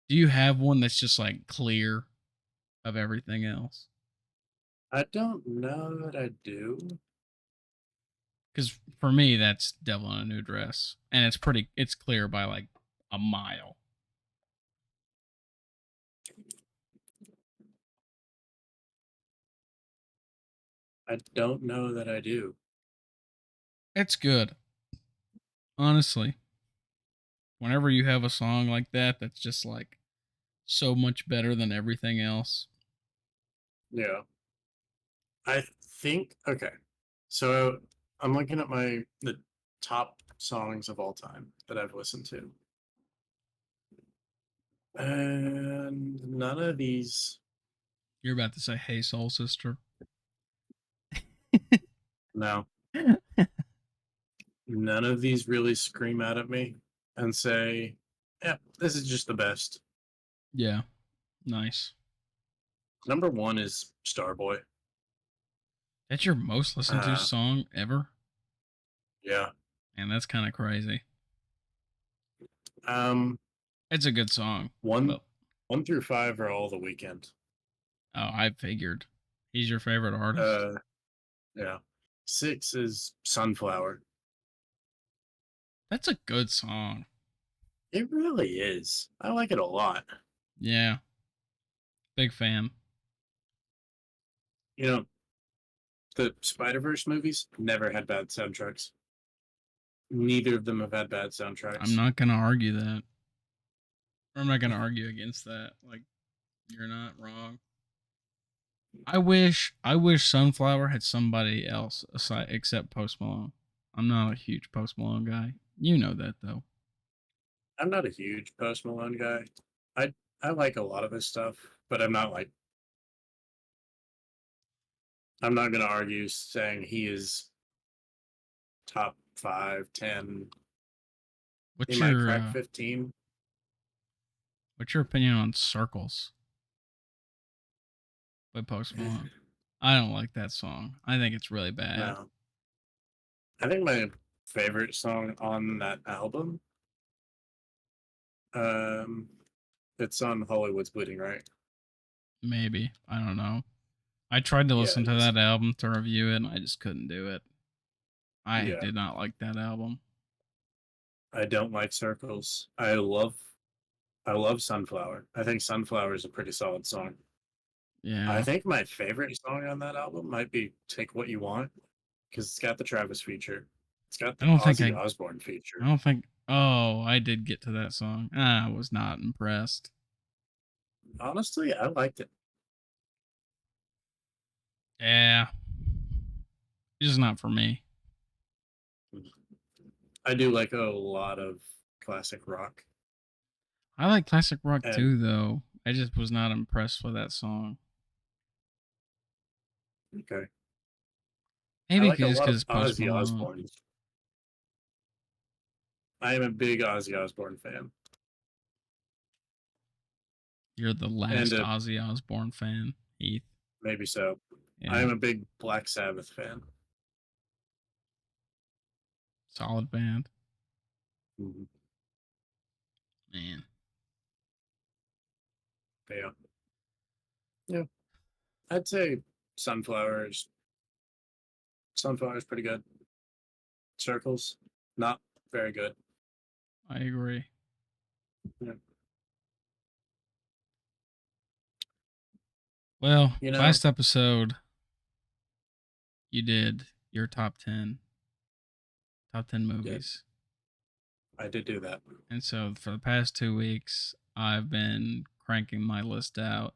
Do you have one that's just like clear of everything else? I don't know that I do. Because for me, that's "Devil in a New Dress," and it's clear by like a mile. I don't know that I do. It's good, honestly. Whenever you have a song like that, that's just like so much better than everything else. Yeah. I think okay. So I'm looking at the top songs of all time that I've listened to. And none of these, You're about to say, "Hey, Soul Sister." no, none of these really scream out at me and say, yeah, this is just the best. Yeah, nice. Number one is Starboy. That's your most listened to Uh, song ever, yeah. and that's kind of crazy. Um, It's a good song, one, but 1 through 5 are all the weekend. I figured he's your favorite artist. Uh, yeah. 6 is Sunflower. That's a good song. It really is. I like it a lot. Yeah, big fan. You know, the Spider-Verse movies never had bad soundtracks. Neither of them have had bad I'm soundtracks. not gonna argue that. I'm not gonna argue against that. Like, you're not wrong. I wish Sunflower had somebody else aside except Post Malone. I'm not a huge Post Malone guy. You know that though. I'm not a huge Post Malone guy. I I like a lot of his stuff, but I'm not gonna argue saying he is top 5, 10. He What's might your crack 15. what's your opinion on Circles by Post Malone? I don't like that song. I think it's really bad. No. I think my favorite song on that album, um, it's on Hollywood's Bleeding, right? Maybe. I don't know. I tried to Yeah, listen it to is. that album to review it and I just couldn't do it. I Yeah. did not like that album. I don't like Circles. I love Sunflower. I think Sunflower is a pretty solid song. I Yeah. think my favorite song on that album might be Take What You Want because it's got the Travis feature. It's got I the don't think Ozzy I Osbourne I feature. don't think oh, I did get to that song. I was not impressed. Honestly, I liked it. Yeah. It's just not for me. I do like a lot of classic rock. I like classic rock And too though. I just was not impressed with that song. okay, I Maybe like a just lot because of it's Post Ozzy Malone. Osbourne. I am a big Ozzy Osbourne fan. You're the And last Ozzy Osbourne fan, Heath. maybe so. I Yeah. am a big Black Sabbath fan. Solid band. Mhm. Man. Yeah. Yeah. I'd say Sunflowers. Sunflower's pretty good. Circles, not very good. I agree. Yeah. Well, You know, last episode you did your top ten did movies. I did do that. And so for the past 2 weeks, I've been cranking my list out,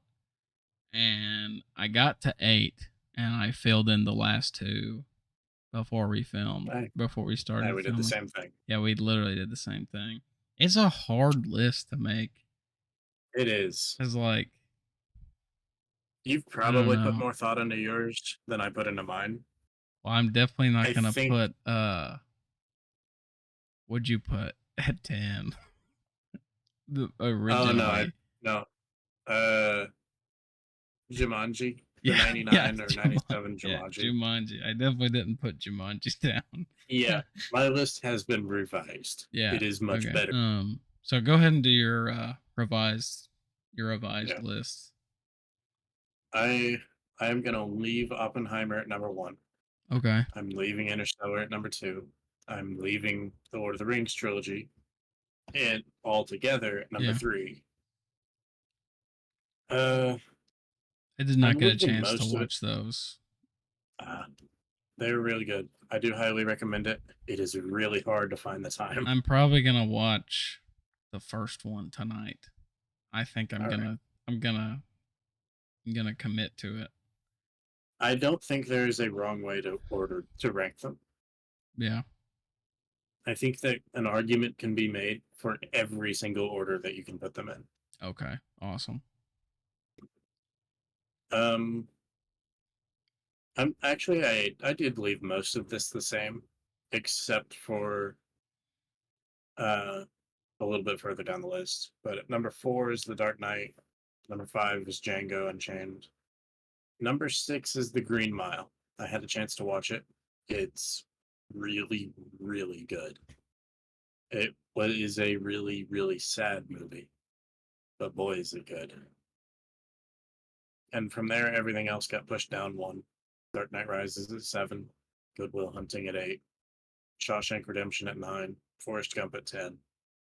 and I got to 8, and I filled in the last two I before we I started we did the filming. same thing. Yeah, we literally did the same thing. It's a hard list to make. It is. It's like, You've I don't probably put know. more thought into yours than I put into mine. Well, I'm definitely not I gonna think. put what'd you put at 10? Oh no, Originally. no. Uh, Jumanji, the Yeah, yeah, 99 or Jumanji. 97 Yeah, Jumanji. Jumanji. I definitely didn't put Jumanji down. Yeah, my list has been revised. Yeah. It is much Okay. better. So go ahead and do your revised Yeah, list. I I am gonna leave Oppenheimer at number one. Okay. I'm leaving Interstellar at number two. I'm leaving the Lord of the Rings trilogy and all together at number Yeah. three. Uh, I did not I'm get a leaving chance to most of it. watch those. Uh, they're really good. I do highly recommend it. It is really hard to find the time. I'm probably gonna watch the first one tonight. I think All right. I'm gonna I'm gonna commit to it. I don't think there is a wrong way to rank them. Yeah. I think that an argument can be made for every single order that you can put them in. Okay. Awesome. Um, I did leave most of this the same, except for uh a little bit further down the list. But at number four is The Dark Knight. Number five is Django Unchained. Number six is The Green Mile. I had a chance to watch it. It's really, really good. It is a really, really sad movie, but boy, is it good. And from there, everything else got pushed down one. Dark Knight Rises at seven, Good Will Hunting at eight, Shawshank Redemption at nine, Forrest Gump at 10.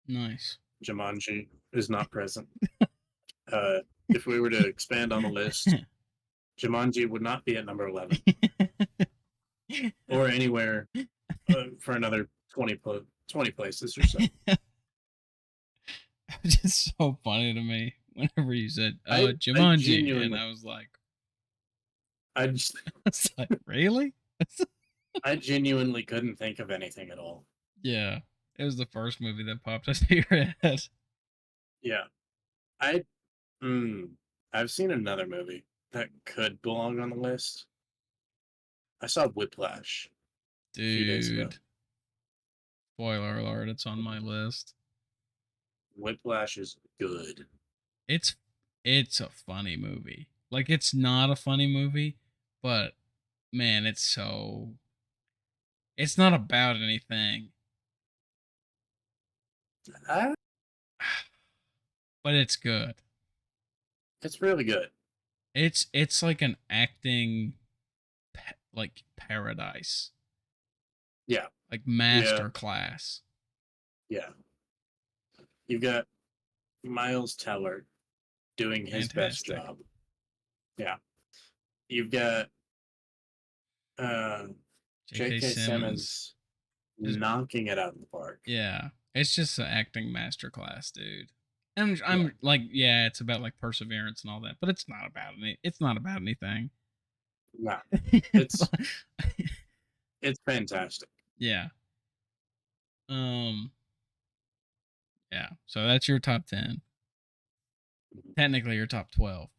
Nice. Jumanji is not present. Uh, if we were to expand on the list, Jumanji would not be at number 11 or anywhere for another 20 places or so. It's just so funny to me whenever you said I Jumanji, and genuinely, I was like, I just, it's like, really? I genuinely couldn't think of anything at all. Yeah, it was the first movie that popped into your head. Yeah, I, mm, I've seen another movie that could belong on the list. I saw Whiplash a few days ago. Dude, spoiler alert, it's on my list. Whiplash is good. It's it's a funny movie. Like, it's not a funny movie, but man, it's not about anything, Ah, but it's good. it's really good. It's like an acting like paradise, Yeah, like yeah, master class. yeah. You've got Miles Teller doing his best Fantastic. job. Yeah. You've got uh, J.K. J.K. Simmons Simmons just knocking it out of the park. yeah, it's just an acting masterclass, dude. And Yeah. I'm like, yeah, it's about like perseverance and all that, but it's not about anything. Nah, it's it's fantastic. Yeah. Um. Yeah. So that's your top 10. Technically, your top 12,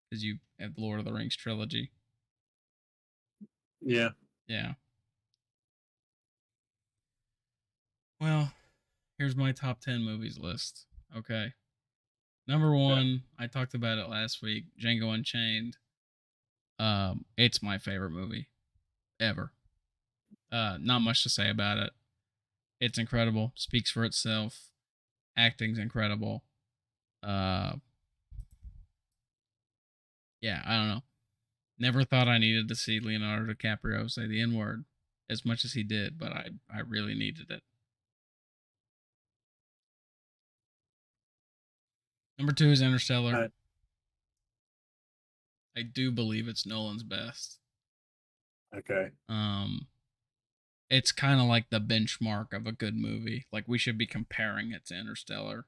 because you have the Lord of the Rings trilogy. Yeah. Yeah. Well, here's my top 10 movies list. Okay. Number Yeah. one, I talked about it last week. Django Unchained. It's my favorite movie ever. Not much to say about it. It's incredible. Speaks for itself. Acting's incredible. Uh, yeah, I don't know. Never thought I needed to see Leonardo DiCaprio say the N word as much as he did, but I really needed it. Number two is Interstellar. Uh, I do believe it's Nolan's best. okay. Um, it's kind of like the benchmark of a good movie. Like, we should be comparing it to Interstellar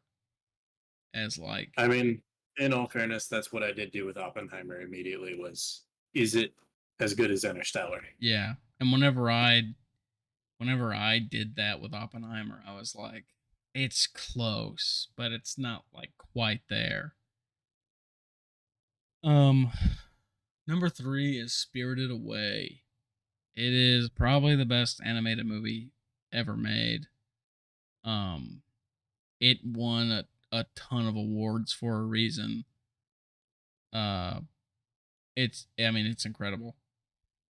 as like, I mean, in all fairness, that's what I did do with Oppenheimer immediately was, is it as good as Interstellar? yeah. And whenever I did that with Oppenheimer, I was like, it's close, but it's not like quite there. Um, number 3 is Spirited Away. It is probably the best animated movie ever made. Um, it won a ton of awards for a reason. Uh, I mean, it's incredible.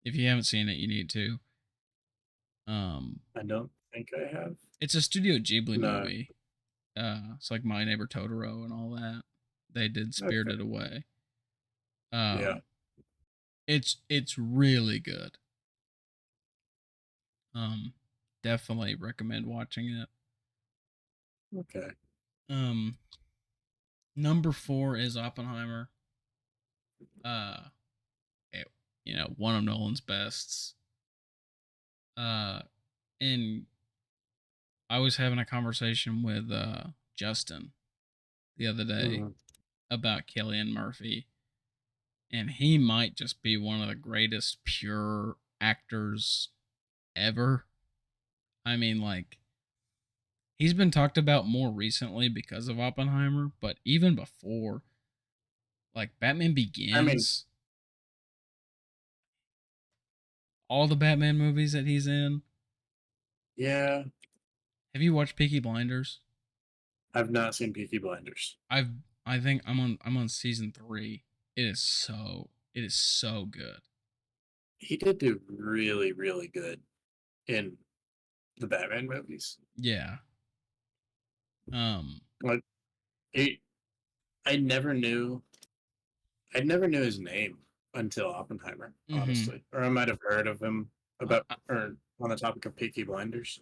If you haven't seen it, you need to. Um, I don't think I have. it's a Studio Ghibli No. movie. It's like My Neighbor Totoro and all that. They did Okay. Spirited Away. Yeah. Um, it's really good. Um, definitely recommend watching it. Okay. Um, number 4 is Oppenheimer. Uh, it, one of Nolan's bests. Uh, and I was having a conversation with Justin the other day Mhm. about Cillian Murphy, and he might just be one of the greatest pure actors ever. I mean, like, he's been talked about more recently because of Oppenheimer, but even before, like, Batman I mean, Begins, all the Batman movies that he's in. yeah, Have you watched Peaky Blinders? I've not seen Peaky Blinders. I've I think I'm on season 3. It is so good. He did do really, really good in the Batman movies. Yeah. Um Like, he, I never knew, I never knew his name until Oppenheimer, mhm. honestly. Or I might have heard of him about, Uh, or on the topic of Peaky Blinders.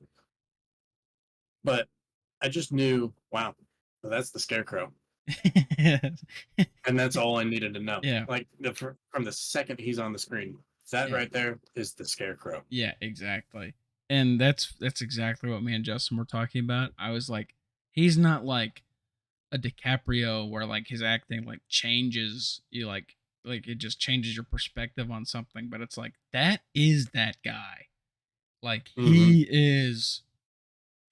But I just knew, wow, well, that's the Scarecrow. And that's all I needed to know. yeah. Like, from the second he's on the screen, that Yeah. right there is the Scarecrow. Yeah, exactly. And that's exactly what me and Justin were talking about. I was like, he's not like a DiCaprio where like his acting like changes you like it just changes your perspective on something, but it's like that is that guy. Like Mm-hmm. he is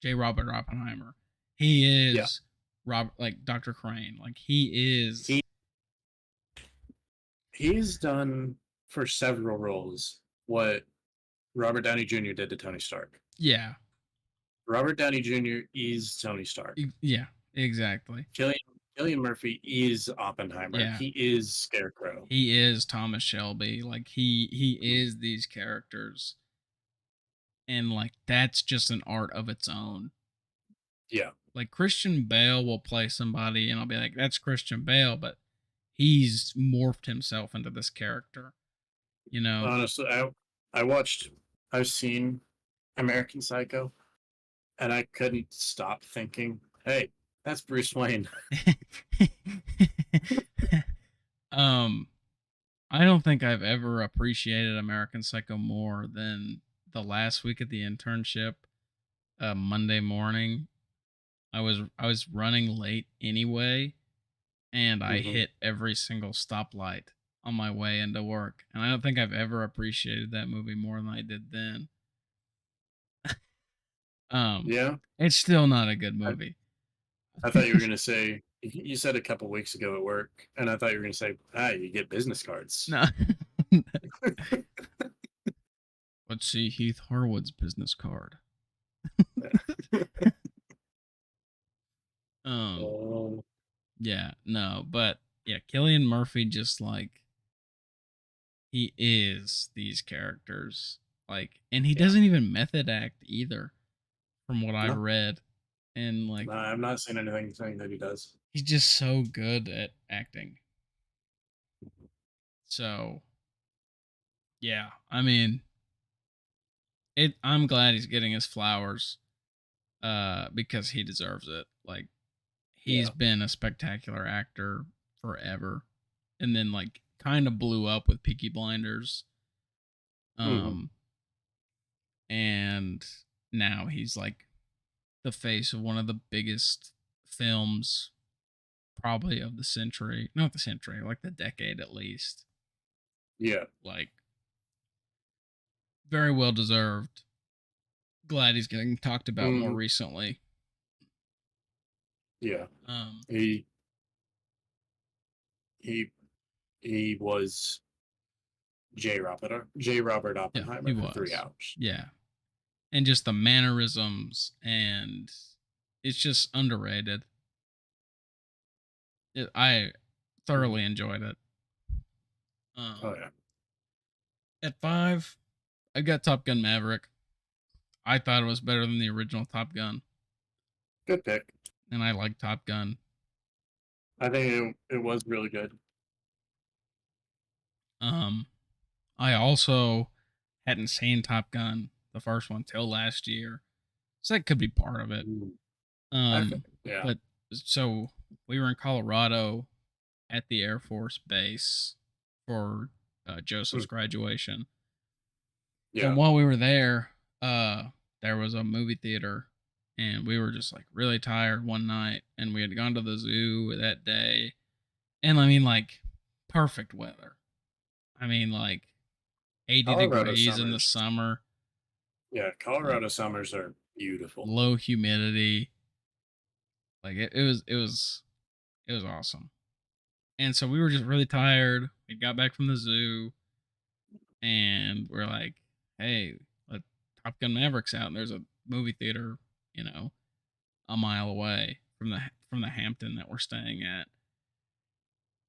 J. Robert Oppenheimer. He Yeah. is Rob like Dr. Crane. Like he is He he's done for several roles what Robert Downey Jr. did to Tony Stark. yeah. Robert Downey Jr. is Tony Stark. Yeah, exactly. Killian Killian Murphy is Oppenheimer. Yeah. He is Scarecrow. He is Thomas Shelby. Like he is these characters. And like that's just an art of its own. Yeah. Like Christian Bale will play somebody and I'll be like, that's Christian Bale, but he's morphed himself into this character, you know? Honestly, I watched I've seen American Psycho and I couldn't stop thinking, hey, that's Bruce Wayne. um I don't think I've ever appreciated American Psycho more than the last week of the internship, Monday morning. I was running late anyway, and I Mm-hmm. hit every single stoplight on my way into work. And I don't think I've ever appreciated that movie more than I did then. Um, Yeah. it's still not a good I, movie. I thought you were gonna say you said a couple weeks ago at work, and I thought you were gonna say, you get business cards. No. Let's see Heath Harwood's business card. um, Oh, yeah, no, but yeah, Killian Murphy just like he is these characters. Like, and he yeah. doesn't even method act either, from what I've No, read. And like no, I've not seen anything saying that he does. he's just so good at acting. So yeah, I mean, I'm glad he's getting his flowers, because he deserves it. Like he's Yeah. been a spectacular actor forever, and then like kind of blew up with Peaky Blinders. Hmm. Um, and now he's like the face of one of the biggest films probably of the century, not the century, like the decade at least. Yeah. Like very well deserved. Glad he's getting talked about more Hmm. recently. Yeah. Um, He he he was J. Robert Yeah, he Oppenheimer for 3 was. hours. Yeah. And just the mannerisms, and it's just underrated. I Mhm. thoroughly enjoyed it. Oh Um, yeah, at 5, I got Top Gun Maverick. I thought it was better than the original Top Gun, good pick. and I like Top Gun. I think it was really good. Um, I also hadn't seen Top Gun, the first one, till last year, so that could be part of it. Mm. Okay, Um, yeah. but so we were in Colorado at the Air Force Base for Joseph's Mm. graduation, and Yeah. while we were there, there was a movie theater, and we were just like really tired one night, and we had gone to the zoo that day, and I mean like perfect weather. I mean like 80 Colorado degrees in the summers. summer, Yeah, like Colorado summers are beautiful. low humidity. Like it was awesome. And so we were just really tired. We got back from the zoo, and we're like, "Hey, let Top Gun Mavericks out." And there's a movie theater, you know, a mile away from the Hampton that we're staying at.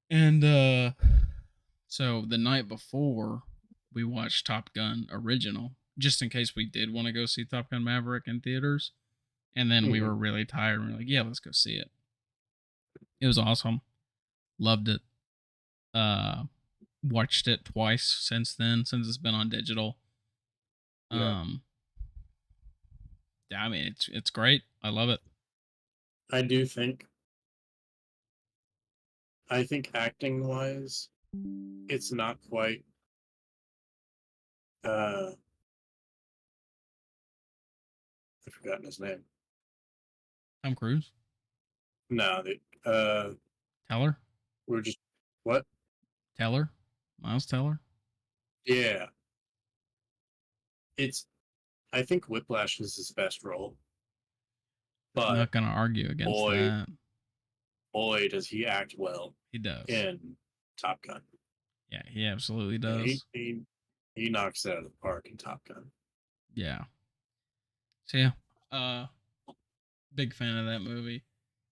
And so the night before, we watched Top Gun original, just in case we did want to go see Top Gun Maverick in theaters. And then we Mhm. were really tired, and we are like, "Yeah, let's go see it." It was awesome. Loved it. Uh, Watched it twice since then, since it's been on digital. Yeah, Um, yeah, I mean it's great. I love it. I do think. I think acting wise, it's not quite. I've forgotten his name. Tom Cruise, No, Teller, we're just what? Teller, Miles Teller. Yeah, it's. I think Whiplash is his best role, but Not gonna argue against boy, that. boy, does he act well He does. in Top Gun. Yeah, he absolutely Yeah, does. he knocks it out of the park in Top Gun. Yeah. So yeah, uh, big fan of that movie.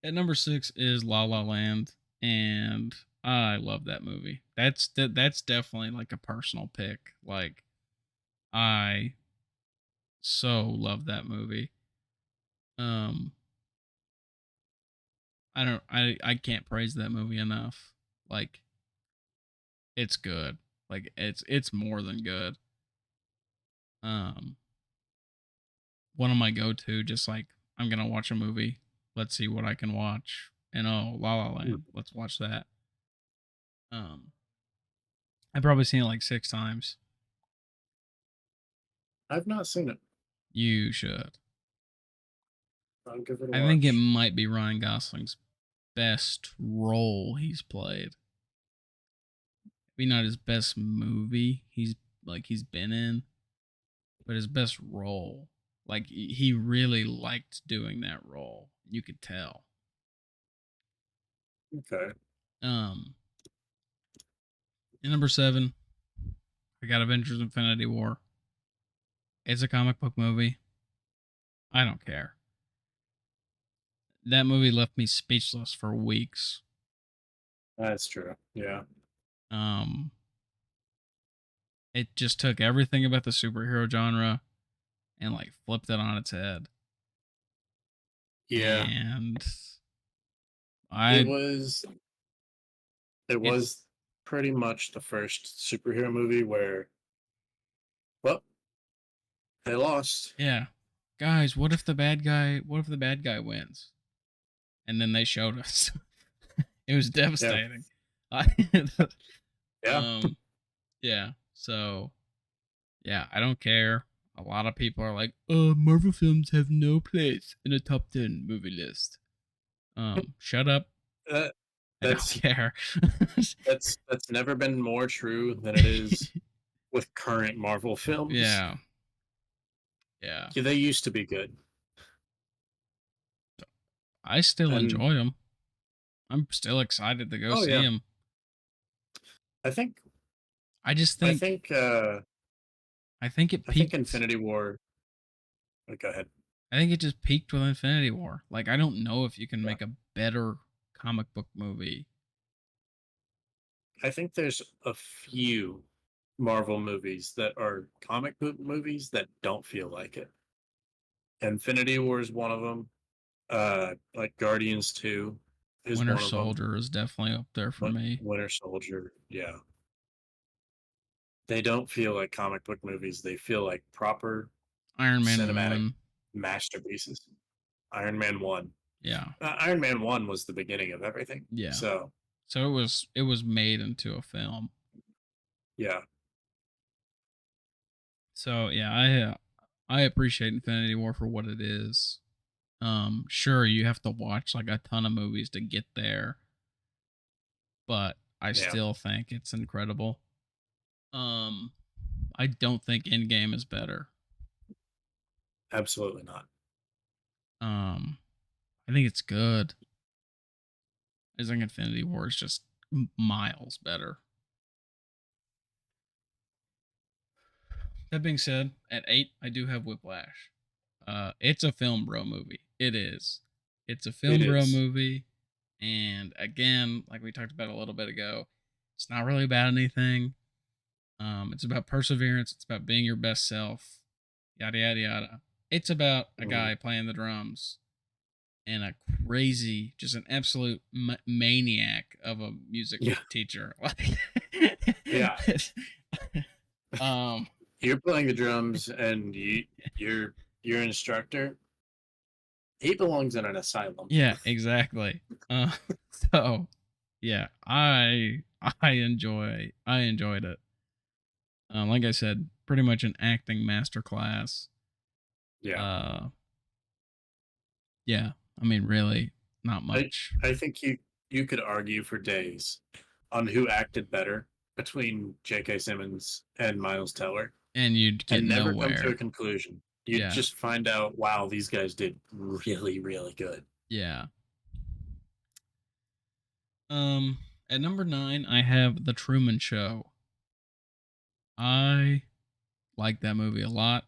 At number 6 is La La Land, and I love that movie. That's definitely like a personal pick. Like I so love that movie. Um, I can't praise that movie enough. Like it's good. Like it's more than good. Um, One of my go-to, just like I'm gonna watch a movie. Let's see what I can watch. And oh, La La Hmm. Land. Let's watch that. Um, I've probably seen it like 6 times. I've not seen it. You should. I'll give it a I think it watch. might be Ryan Gosling's best role he's played. Maybe not his best movie he's been in, but his best role. Like he really liked doing that role. You could tell. Okay. Um, and number 7, I got Avengers Infinity War. It's a comic book movie. I don't care. That movie left me speechless for weeks. That's true. Yeah. Um, it just took everything about the superhero genre and like flipped it on its head. Yeah. And It I, was it it, was pretty much the first superhero movie where, well, they lost. yeah, guys, what if the bad guy wins? And then they showed us. It was Yeah. devastating. I, Yeah. yeah. So yeah, I don't care. A lot of people are like, Marvel films have no place in a top 10 movie list. Shut up. That, I don't that's care. that's never been more true than it is with current Marvel films. Yeah. Yeah. Yeah, they used to be good. I still And enjoy them. I'm still excited to go oh see yeah. them. I think I just I think think uh I think it I think peaked. Infinity War. Go ahead. I think it just peaked with Infinity War. Like I don't know if you can Yeah. make a better comic book movie. I think there's a few Marvel movies that are comic book movies that don't feel like it. Infinity War is one of them. Like Guardians 2 is Winter one of them. Soldier is definitely up there for me. Winter Soldier, yeah. They don't feel like comic book movies. They feel like proper Iron Man cinematic 1. masterpieces. Iron Man 1. Yeah. Iron Man 1 was the beginning of everything. Yeah. So, So it was made into a film. yeah. So yeah, I appreciate Infinity War for what it is. Sure you have to watch like a ton of movies to get there, but I Yeah. still think it's incredible. Um I don't think Endgame is better. Absolutely not. Um I think it's good. I think Infinity War is just miles better. That being said, at 8 I do have Whiplash. It's a film bro movie. It is. It's a It film bro is. movie, and again, like we talked about a little bit ago, it's not really about anything. It's about perseverance. It's about being your best self. Yada yada yada. It's about a Mhm. guy playing the drums and a crazy, just an absolute maniac of a music Yeah. teacher. Yeah. um, You're playing the drums and you're your instructor, he belongs in an asylum. yeah, exactly. Uh, so yeah, I enjoyed it. Like I said, pretty much an acting masterclass. Yeah. Uh, yeah, I mean, really, not I much, I think you could argue for days on who acted better between J.K. Simmons and Miles Teller and you'd get and never come to a nowhere. conclusion. You'd Yeah, just find out, wow, these guys did really, really good. yeah. Um, at number 9, I have The Truman Show. I like that movie a lot.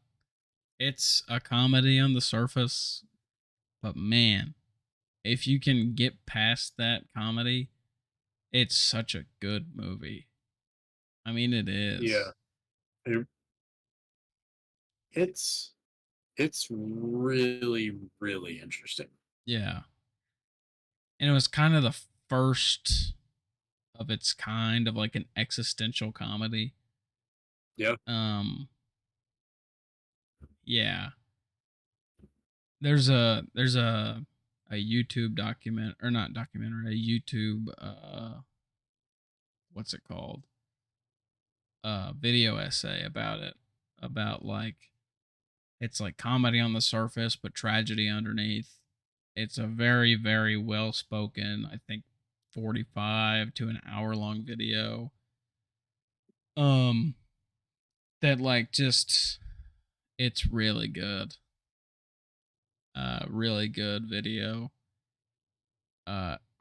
It's a comedy on the surface, but man, if you can get past that comedy, it's such a good movie. I mean, it Yeah. is. It, it's it's really, really interesting. Yeah. And it was kind of the first of its kind of like an existential comedy. Yeah. Um, yeah. There's a YouTube document or not documentary, a YouTube what's it called? Video essay about it. About like it's like comedy on the surface but tragedy underneath. It's a very, very well spoken, I think 45 to an hour long video. Um that like just it's really good. Really good video.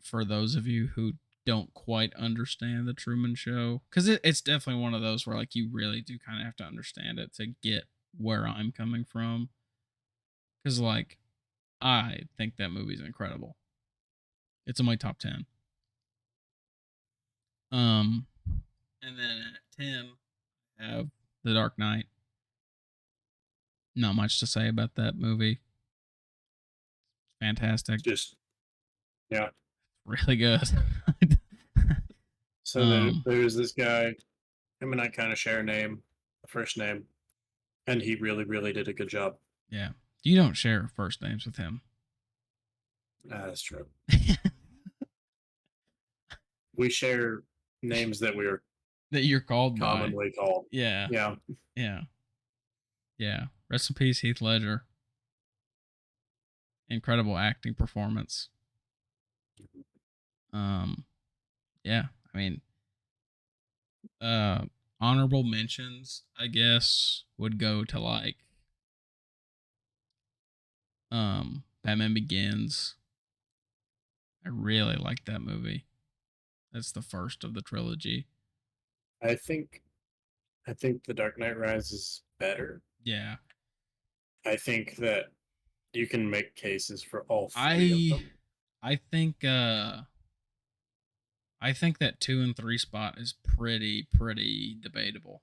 For those of you who don't quite understand the Truman Show, because it's definitely one of those where like you really do kind of have to understand it to get where I'm coming from. Because like I think that movie's incredible. It's in my top 10. Um, and then at 10, I have The Dark Knight. Not much to say about that movie. Fantastic, Just yeah. really good. So um, there's this guy, him and I kind of share a name, a first name, and he really, really did a good job. yeah. You don't share first names with him. That's true. We share names that we are That you're called by. commonly called. Yeah, Yeah. yeah, yeah. Rest in peace, Heath Ledger. Incredible acting performance. Um, yeah. I mean, uh, honorable mentions, I guess, would go to like Batman Begins. I really like that movie. That's the first of the trilogy. I think I think The Dark Knight Rises is better. Yeah. I think that you can make cases for all three of I them. I think I think that 2 and 3 spot is pretty debatable.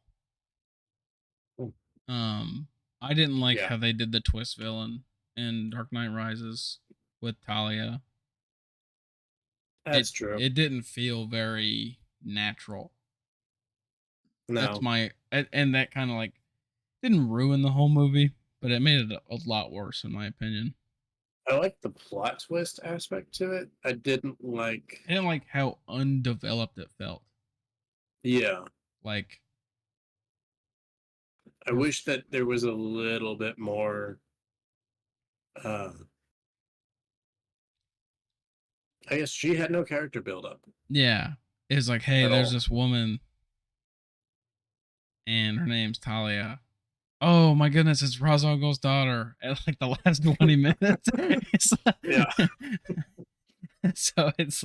Hmm. Um I didn't like Yeah, how they did the twist villain in Dark Knight Rises with Talia. It that's true. it didn't feel very natural. That's No, my and that kind of like didn't ruin the whole movie, but it made it a lot worse in my opinion. I like the plot twist aspect to it. I didn't like. I didn't like how undeveloped it felt. Yeah, Like I we're wish that there was a little bit more. Uh, I guess she had no character build up yeah, it's like hey, at there's all. this woman and her name's Talia. Oh my goodness, it's Ra's al Ghul's daughter. At like the last 20 minutes, it's Yeah, so it's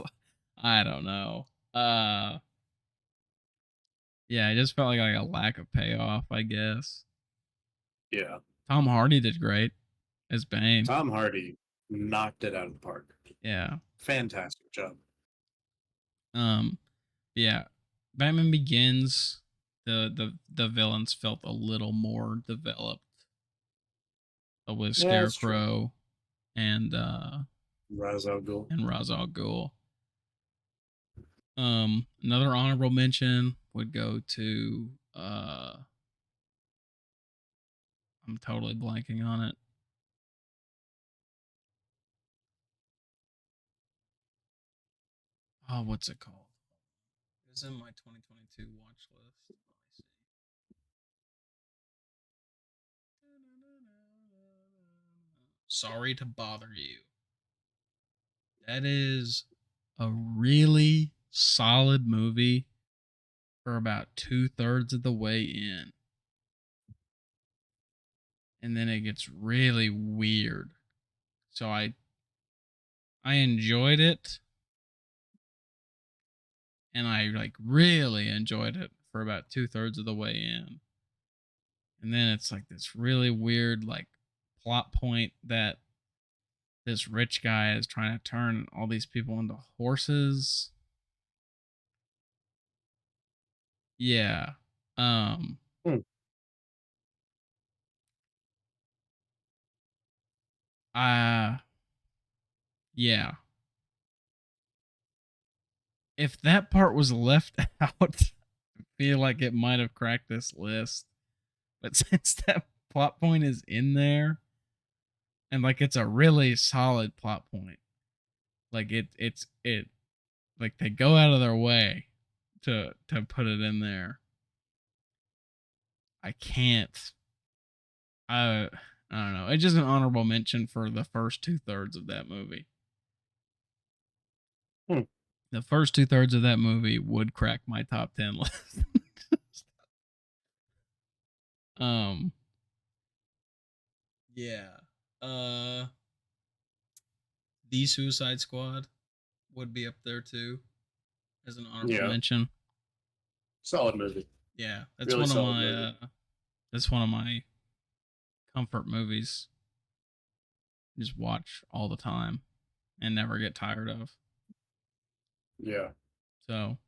I don't know. Uh, yeah, it just felt like a lack of payoff, I guess. yeah. Tom Hardy did great as Bane. Tom Hardy knocked it out of the park. Yeah. Fantastic job. Um. Yeah. Batman Begins. The villains felt a little more developed with Yeah, that's true. Scarecrow and Ra's al Ghul. Ra's al Ghul. Another honorable mention would go to I'm totally blanking on it. Oh, what's it called? It's in my 2022 watch list. Let me see. Sorry to bother you. That is a really solid movie for about 2/3 of the way in. And then it gets really weird. So I enjoyed it and I like really enjoyed it for about 2/3 of the way in. And then it's like this really weird like plot point that this rich guy is trying to turn all these people into horses. Yeah. Um Hmm. uh yeah. If that part was left out, I feel like it might have cracked this list. But since that plot point is in there and like it's a really solid plot point, like it like they go out of their way to put it in there. I can't I don't know. It's just an honorable mention for the first 2/3 of that movie. Hmm. The first 2/3 of that movie would crack my top 10 list. um yeah. Uh The Suicide Squad would be up there too as an honorable Yeah, mention. solid movie. Yeah, Really solid movie. that's one of my comfort movies. Just watch all the time and never get tired of. Yeah. So,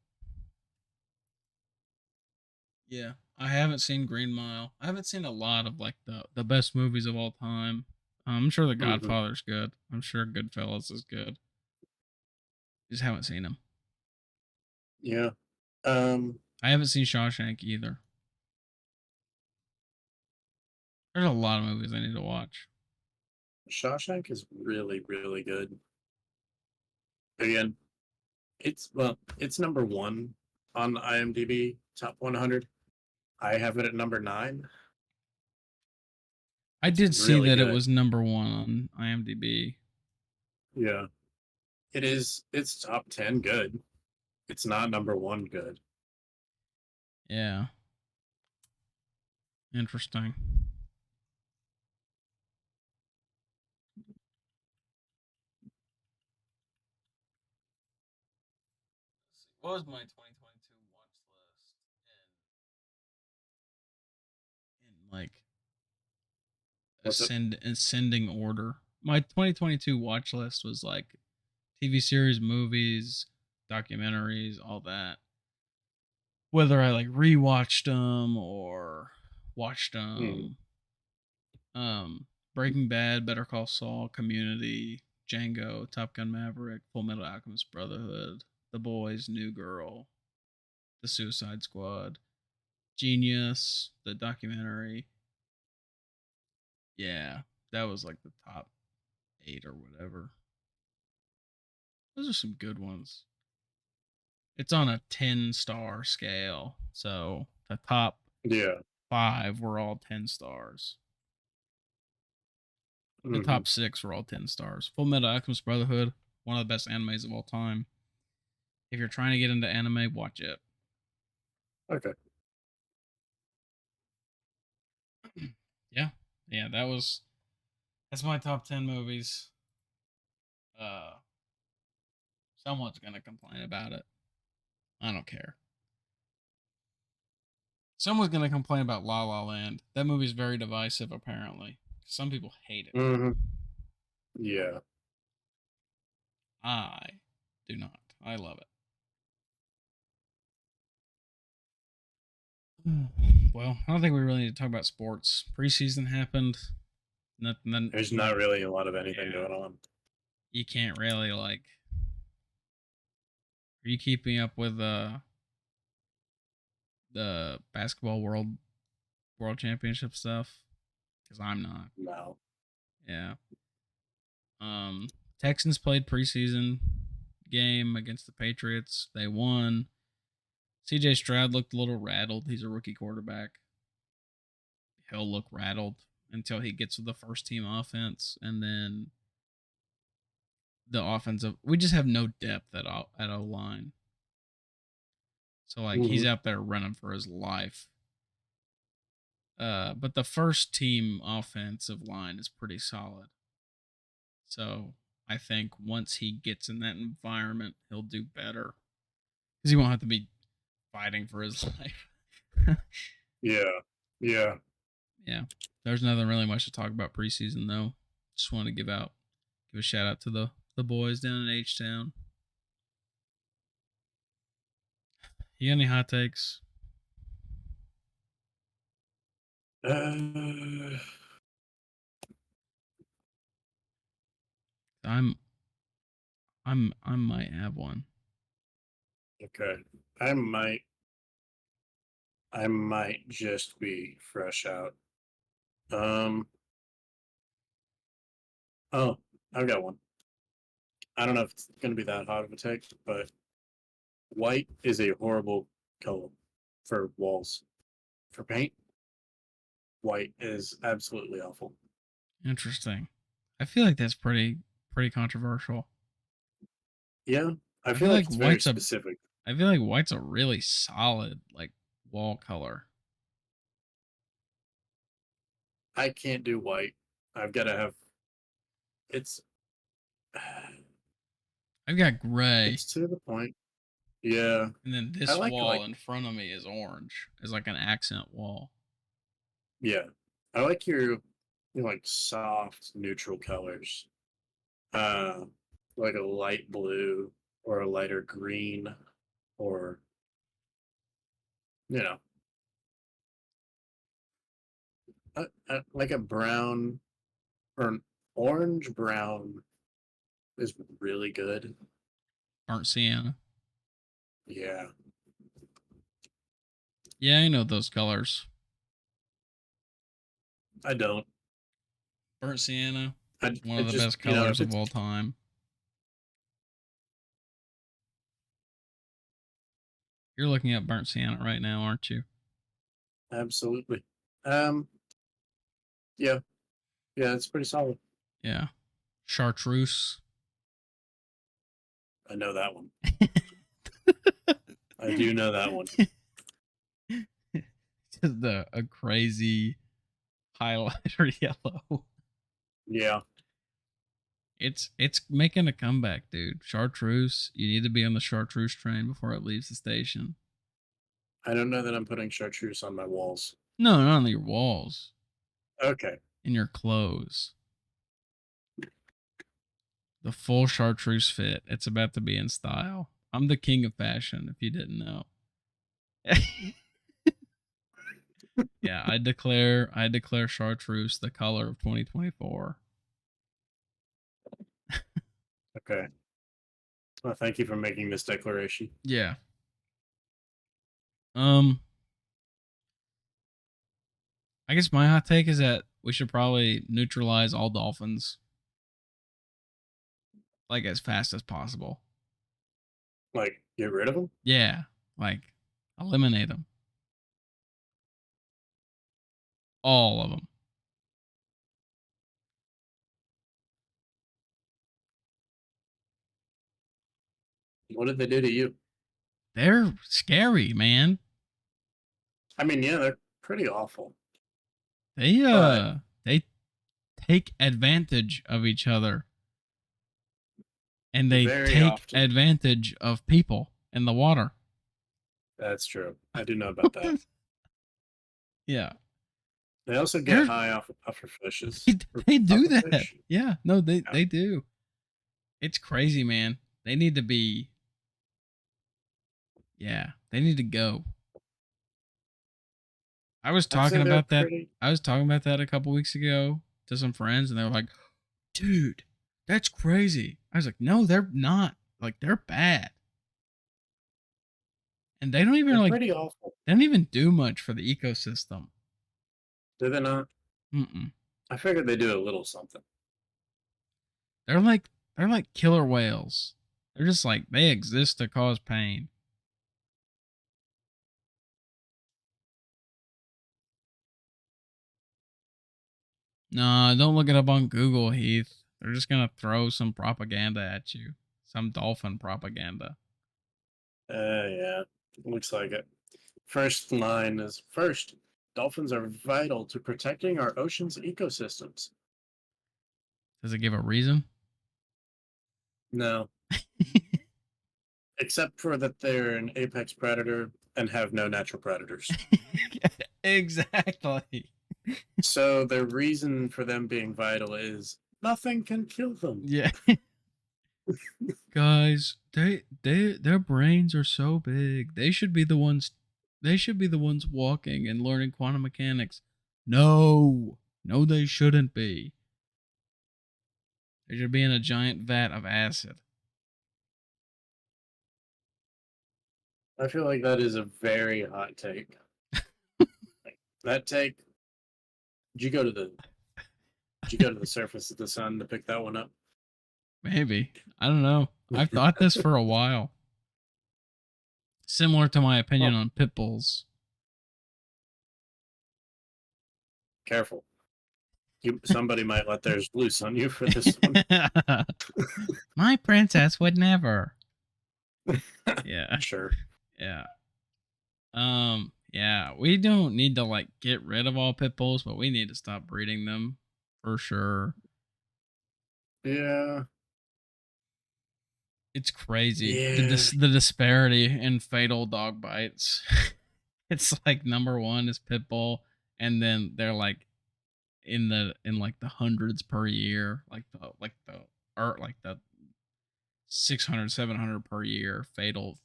yeah, I haven't seen Green Mile. I haven't seen a lot of like the best movies of all time. I'm sure The Hmm. Godfather's good. I'm sure Goodfellas is good. Just haven't seen them. Yeah. Um, I haven't seen Shawshank either. There's a lot of movies I need to watch. Shawshank is really, really good. Again, it's number one on IMDb top 100. I have it at number nine. I It's did see really that it good. was number one on IMDb. Yeah, it is. It's top 10 good. It's not number one good. Yeah, interesting. What was my 2022 watch list? like What's it? ascending order. My 2022 watch list was like TV series, movies, documentaries, all that. Whether I like rewatched them or watched Hmm. them, Breaking Bad, Better Call Saul, Community, Django, Top Gun Maverick, Full Metal Alchemist Brotherhood, The Boys, New Girl, The Suicide Squad, Genius, the documentary. Yeah, that was like the top 8 or whatever. Those are some good ones. It's on a 10-star scale. So the top Yeah. 5 were all 10 stars. The Hmm. top 6 were all 10 stars. Full Metal Alchemist Brotherhood, one of the best animes of all time. If you're trying to get into anime, watch it. Okay. Yeah. Yeah, that's my top 10 movies. Uh Someone's going to complain about it. I don't care. Someone's going to complain about La La Land. That movie's very divisive apparently. Some people hate it. Hmm. Yeah. I do not. I love it. Well, I don't think we really need to talk about sports. Preseason happened. Nothing. There's not really a lot of anything Yeah. going on. You can't really like. Are you keeping up with the basketball world championship stuff? Because I'm not. No. Yeah. Texans played preseason game against the Patriots. They won. CJ Stroud looked a little rattled. He's a rookie quarterback. He'll look rattled until he gets to the first team offense, and then the offensive. We just have no depth at O line. So like Hmm. he's out there running for his life. But the first team offensive line is pretty solid. So I think once he gets in that environment, he'll do better because he won't have to be fighting for his life. Yeah. Yeah. Yeah, there's nothing really much to talk about preseason though. Just want to give a shout out to the boys down in H Town. You got any hot takes? Uh, I'm I might have one. okay. I might I might just be fresh out. Um oh, I've got one. I don't know if it's gonna be that hot of a take, but white is a horrible color for walls. For paint, white is absolutely awful. Interesting. I feel like that's pretty controversial. Yeah, I I feel feel like like it's very white's a specific. I feel like white's a really solid like wall color. I can't do white. I've got to have it's I've got gray, it's to the point. Yeah, and then I this like wall in front of me is orange. Is like an accent wall. yeah, I like your like soft neutral colors. Uh, like a light blue or a lighter green or you know, like a brown or an orange brown is really good. Burnt sienna. Yeah, Yeah, I know those colors. I don't. Burnt sienna is one I of the just best if colors of it's all time. You're looking at burnt sienna right now, aren't you? absolutely. Um, yeah, yeah, it's pretty solid. Yeah. Chartreuse. I know that one. I do know that one. Just a crazy highlighter yellow. Yeah, It's making a comeback, dude. Chartreuse. You need to be on the chartreuse train before it leaves the station. I don't know that I'm putting chartreuse on my walls. No, not on your walls. Okay. In your clothes. The full chartreuse fit. It's about to be in style. I'm the king of fashion, if you didn't know. Yeah, I declare chartreuse the color of 2024. Okay. Well, thank you for making this declaration. Yeah. Um, I guess my hot take is that we should probably neutralize all dolphins like as fast as possible. Like, get rid of them? Yeah, like eliminate them, all of them. What did they do to you? They're scary, man. I mean, yeah, they're pretty awful, They but they take advantage of each other and they very take often. advantage of people in the water. That's true. I do know about that. Yeah. They also get They're high off of puffer fishes. they, Or they do puffer that. fish? Yeah. No, they Yeah. they do. It's crazy, man. They need to be they need to go. I was I'd talking say they're about that. pretty. I was talking about that a couple weeks ago to some friends and they were like, "Dude, that's crazy." I was like, "No, they're not. Like they're bad." And they don't even They're like pretty awful. they don't even do much for the ecosystem. Do they not? Mm-mm. I figured they do a little something. They're like killer whales. They're just like they exist to cause pain. No, don't look it up on Google, Heath. They're just gonna throw some propaganda at you. Some dolphin propaganda. Yeah, looks like it. First line is first. Dolphins are vital to protecting our ocean's ecosystems. Does it give a reason? No, except for that they're an apex predator and have no natural predators. Exactly. So the reason for them being vital is nothing can kill them. Yeah. Guys, their brains are so big. They should be the ones walking and learning quantum mechanics. No. No, they shouldn't be. They should be in a giant vat of acid. I feel like that is a very hot take. Like, that take. Did you go to the? Did you go to the surface of the sun to pick that one up? Maybe. I don't know. I've thought this for a while. Similar to my opinion Oh, on Pitbulls. careful. Somebody might let theirs loose on you for this one. My princess would never. Yeah. Sure. Yeah. Yeah, we don't need to like get rid of all pit bulls, but we need to stop breeding them for sure. Yeah. It's crazy. The Yeah. the disparity in fatal dog bites. It's like number 1 is pit bull and then they're like in like the hundreds per year, like the 600 700 per year fatal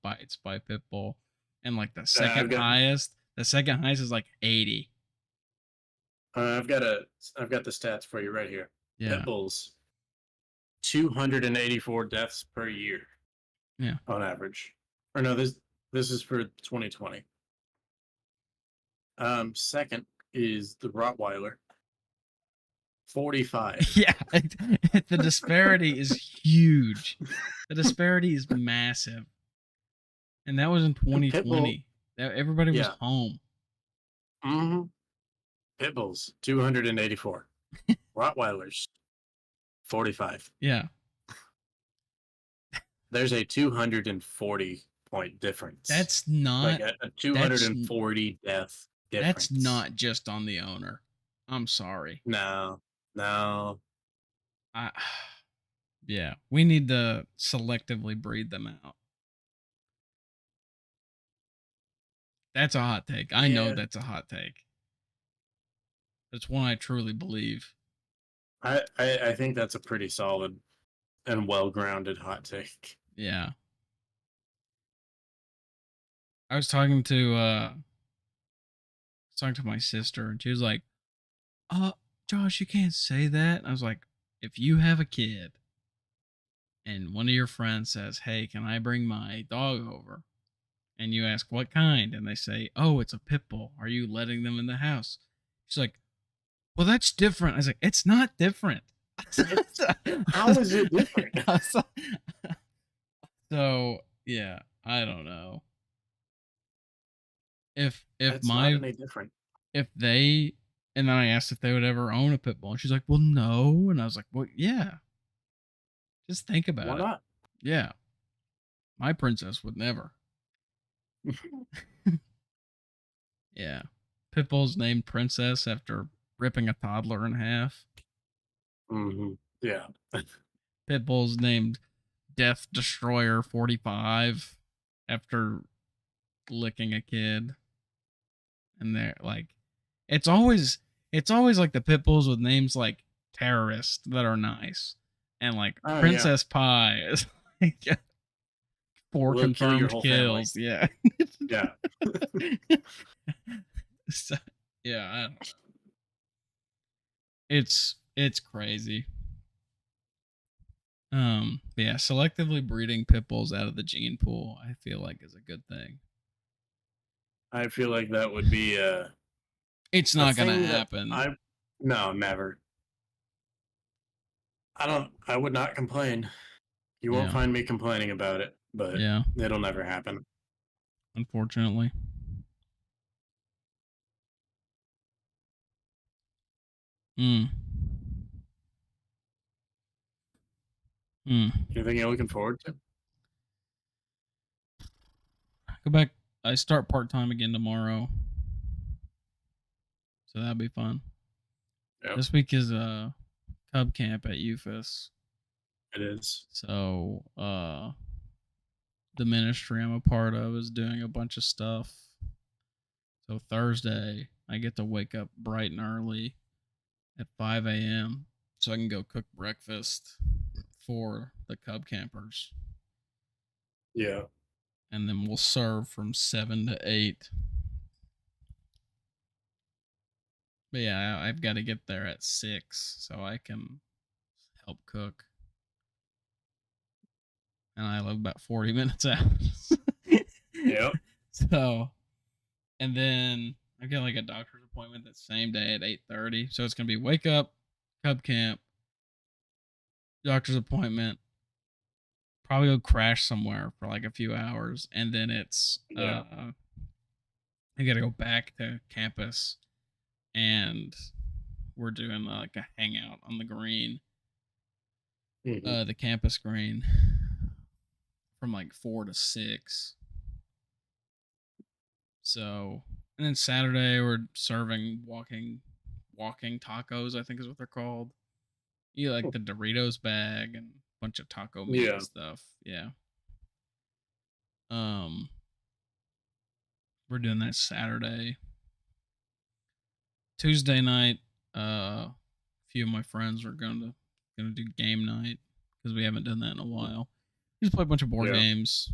bites by pit bull and like I've got the second highest is like 80. I've got the stats for you right here. Pit Yeah. bulls, 284 deaths per year Yeah. on average. Or no, this is for 2020. Second is the Rottweiler, 45. Yeah. The disparity is huge. The disparity is massive. And that was in And Pitbull, 2020. Everybody was yeah. home. Mm-hmm. Pitbulls, 284. Rottweilers, 45. Yeah. There's a 240-point difference. That's Like not a 240 death that's difference. not just on the owner. I'm sorry. No, no. I Yeah, we need to selectively breed them out. That's a hot take. I know Yeah, that's a hot take. That's one I truly believe. I think that's a pretty solid and well-grounded hot take. Yeah. I was talking to my sister and she was like, Josh, you can't say that. And I was like, if you have a kid and one of your friends says, "Hey, can I bring my dog over?" and you ask what kind, and they say, "Oh, it's a pit bull. Are you letting them in the house?" She's like, "Well, that's different." I was like, "It's not different." It's how is it different? So yeah, I don't know if It's not my any different. if they and then I asked if they would ever own a pit bull, and she's like, "Well, no," and I was like, "Well, yeah, just think Why about it." not? Yeah, my princess would never. Yeah, pit bull's named Princess after ripping a toddler in half. Yeah. Pit bull's named Death Destroyer 45 after licking a kid. And they're like, it's always it's always like the pit bulls with names like terrorist that are nice, and like Oh yeah. Princess Pie is like 4 Will kill your confirmed whole family. kills. Yeah. Yeah. So, yeah, I don't know. It's crazy. Yeah, selectively breeding pit bulls out of the gene pool, I feel like is a good thing. I feel like that would be It's a not gonna thing that happen. I no, never. I would not complain. You won't Yeah. find me complaining about it, but Yeah. it'll never happen. Unfortunately. Mm. Mm. Anything you're looking forward to? Go back. I start part time again tomorrow, so that'll be fun. Yep, This week is Cub Camp at UFIS. it is. So the ministry I'm a part of is doing a bunch of stuff. So Thursday I get to wake up bright and early at 5 a.m. so I can go cook breakfast for the Cub campers, Yeah. and then we'll serve from 7 to 8. But yeah, I've got to get there at 6 so I can help cook. And I live about 40 minutes out. Yep. So, and then I've got like a doctor's appointment that same day at 8:30. So it's gonna be wake up, Cub camp, doctor's appointment, probably go crash somewhere for like a few hours, and then it's Yeah. I gotta go back to campus, and we're doing like a hangout on the green, Hmm. the campus green, from like 4 to 6. So, and then Saturday we're serving walking tacos, I think is what they're called. You like the Doritos bag and a bunch of taco meat Yeah. and stuff. Yeah. Um, we're doing that Saturday. Tuesday night, a few of my friends are gonna do game night because we haven't done that in a while. We just play a bunch of board Yeah. games.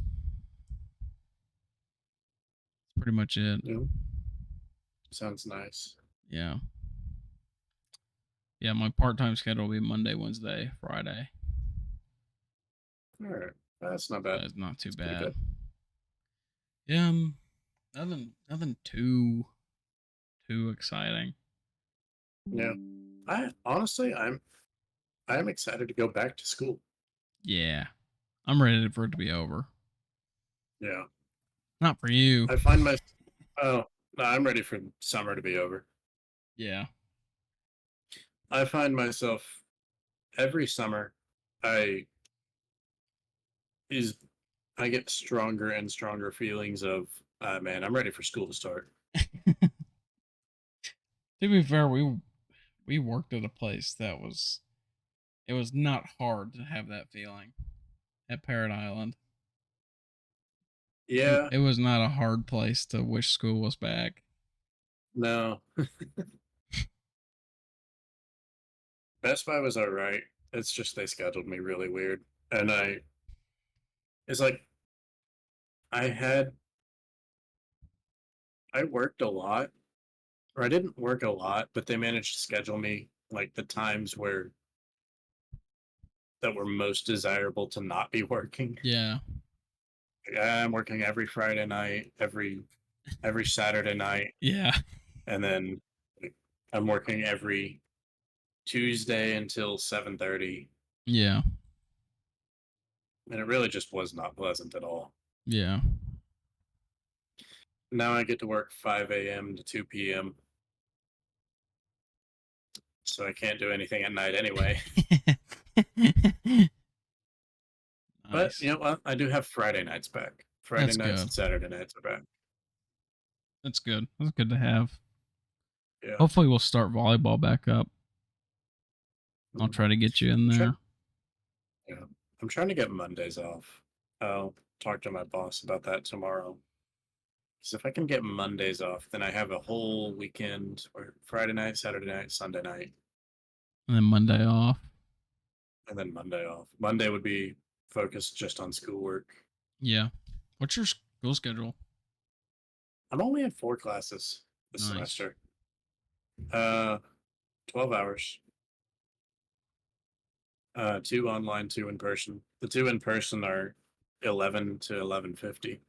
That's pretty much it. Yeah. Sounds nice. Yeah. Yeah, my part-time schedule will be Monday, Wednesday, Friday. All right. That's not So bad. it's not too It's pretty bad. good. Yeah, nothing too exciting. Yeah. I honestly, I'm excited to go back to school. Yeah. I'm ready for it to be over. Yeah. Not for you. I find my oh no, I'm ready for summer to be over. Yeah. I find myself every summer I is I get stronger and stronger feelings of man, I'm ready for school to start. To be fair, we worked at a place that was it was not hard to have that feeling at Parrot Island. Yeah, It was not a hard place to wish school was back. no. Best Buy was all right. It's just they scheduled me really weird, and it's like I had I worked a lot, or I didn't work a lot, but they managed to schedule me like the times where that were most desirable to not be working. Yeah. Yeah, I'm working every Friday night, every Saturday night, Yeah. and then like, I'm working every Tuesday until 7:30, Yeah. and it really just was not pleasant at all. Yeah. Now I get to work 5 a.m. to 2 p.m., so I can't do anything at night anyway. But you Nice. know what? I do have Friday nights back. Friday That's nights good. and Saturday nights are back. That's good. That's good to have. Yeah. Hopefully we'll start volleyball back up. I'll Mm. try to get you in there. Yeah. I'm trying to get Mondays off. I'll talk to my boss about that tomorrow. Because if I can get Mondays off, then I have a whole weekend or Friday night, Saturday night, Sunday night, And then Monday off. and then Monday off. Monday would be focused just on schoolwork. Yeah. What's your school schedule? I'm only in 4 classes this Nice. semester. Uh, 12 hours. Two online, two in person. The two in person are 11 to 11:50.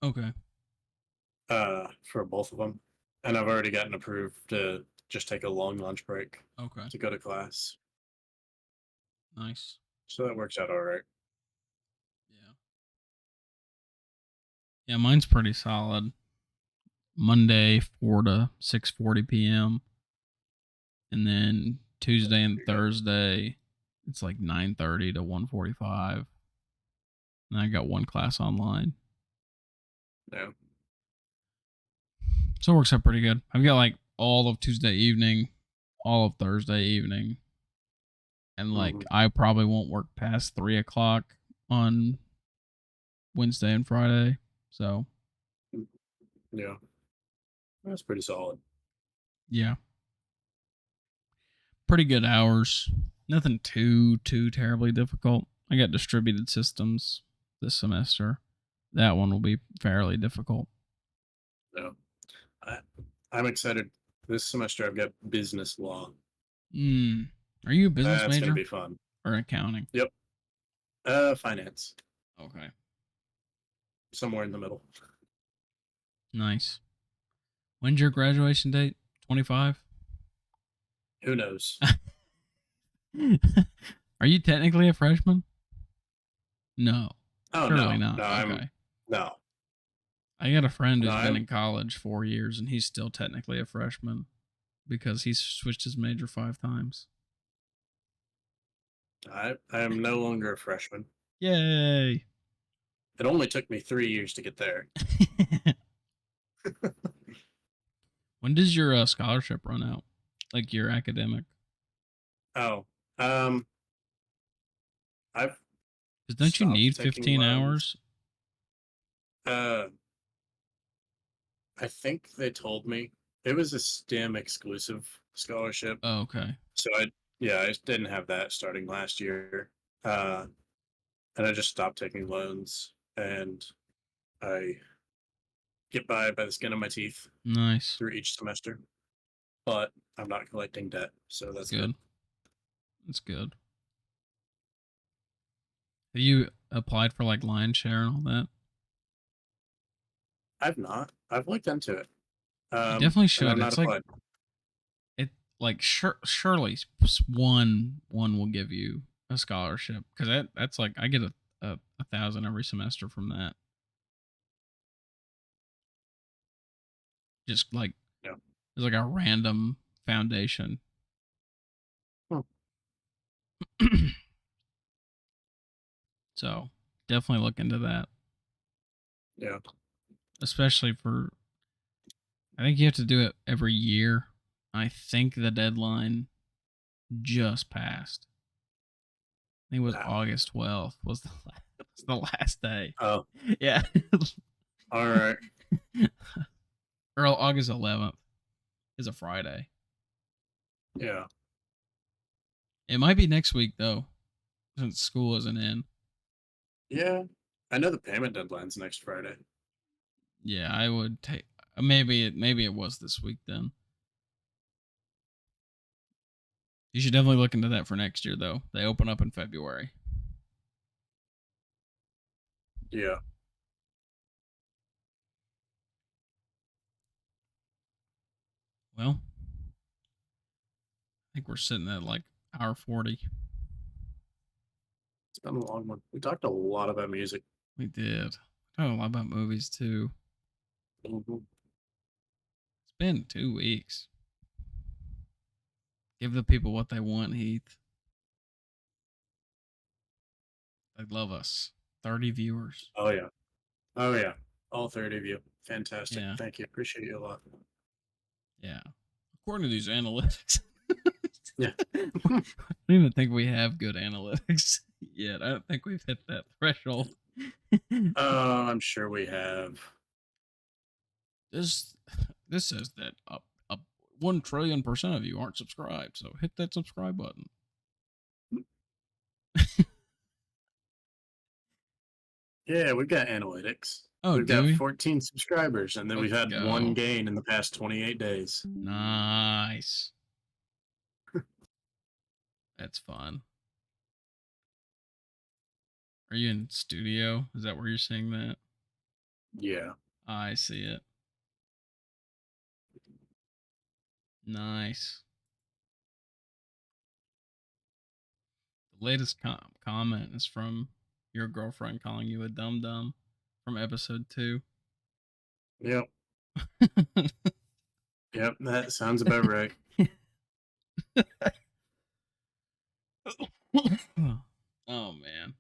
Okay. For both of them, and I've already gotten approved to just take a long lunch break Okay. to go to class, Nice. so that works out all right. Yeah. Yeah, mine's pretty solid. Monday 4 to 6:40 p.m. and then That's Tuesday and pretty good. Thursday it's like 9:30 to 1:45. And I got one class online. Yeah. So it works out pretty good. I've got like all of Tuesday evening, all of Thursday evening, and like Hmm. I probably won't work past 3 o'clock on Wednesday and Friday. So Yeah, that's pretty solid. yeah, pretty good hours. Nothing too terribly difficult. I got distributed systems this semester. That one will be fairly difficult. Yeah, I, I'm excited. This semester I've got business law. Mm. Are you a business That's gonna major be fun. or accounting? Yep. Finance, Okay, somewhere in the middle. nice. When's your graduation date? 25. Who knows? Are you technically a freshman? No, Oh surely no, not. no, Okay. no, I got a friend no, who's been in college 4 years and he's still technically a freshman because he's switched his major 5 times. I am no longer a freshman. Yay! It only took me 3 years to get there. When does your scholarship run out? Like your academic? Oh, um, I've Because don't you stopped need taking 15 loans. hours? Uh, I think they told me it was a STEM exclusive scholarship. Oh, okay. So yeah, I just didn't have that starting last year. Uh, and I just stopped taking loans and I get by the skin of my teeth Nice. through each semester, but I'm not collecting debt. So That's that's good. good. That's good. Have you applied for like Lion Share and all that? I've not. I've looked into it. You definitely And I've should. not It's like applied. it like surely one will give you a scholarship because that's like I get a thousand every semester from that. Just like Yeah. there's like a random foundation. Hmm. So definitely look into that, Yeah. especially for I think you have to do it every year. I think the deadline just passed. I think it was Wow. August 12th was the last day. Oh, Yeah. All right. Or August 11th is a Friday. Yeah. It might be next week though, since school isn't in. Yeah. I know the payment deadline's next Friday. Yeah, I would take. Maybe it was this week then. You should definitely look into that for next year though. They open up in February. Yeah. Well, I think we're sitting at like hour 40. It's been a long one. We talked a lot about music. We did. Talked a lot about movies too. Mhm. It's been 2 weeks. Give the people what they want, Heath. They love us. 30 viewers. Oh yeah. Oh yeah. All 30 of you. Fantastic. Yeah. Thank you. Appreciate you a lot. Yeah. According to these analytics. Yeah. I don't even think we have good analytics yet. I don't think we've hit that threshold. I'm sure we have. this this says that up 1,000,000,000% of you aren't subscribed, so hit that subscribe button. Yeah, we've got analytics. Oh, We've do got we? 14 subscribers, and then we've Let's had one go. gain in the past 28 days. Nice. That's fun. Are you in studio? Is that where you're seeing that? Yeah. I see it. Nice. The latest comment is from your girlfriend calling you a dum dum from episode 2. Yep. Yep. That sounds about right. Oh man.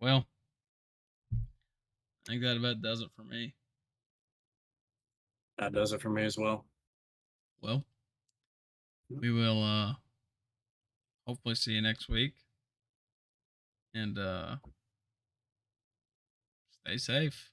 Well, I think that about does it for me. That does it for me as well. Well, we will hopefully see you next week, and stay safe.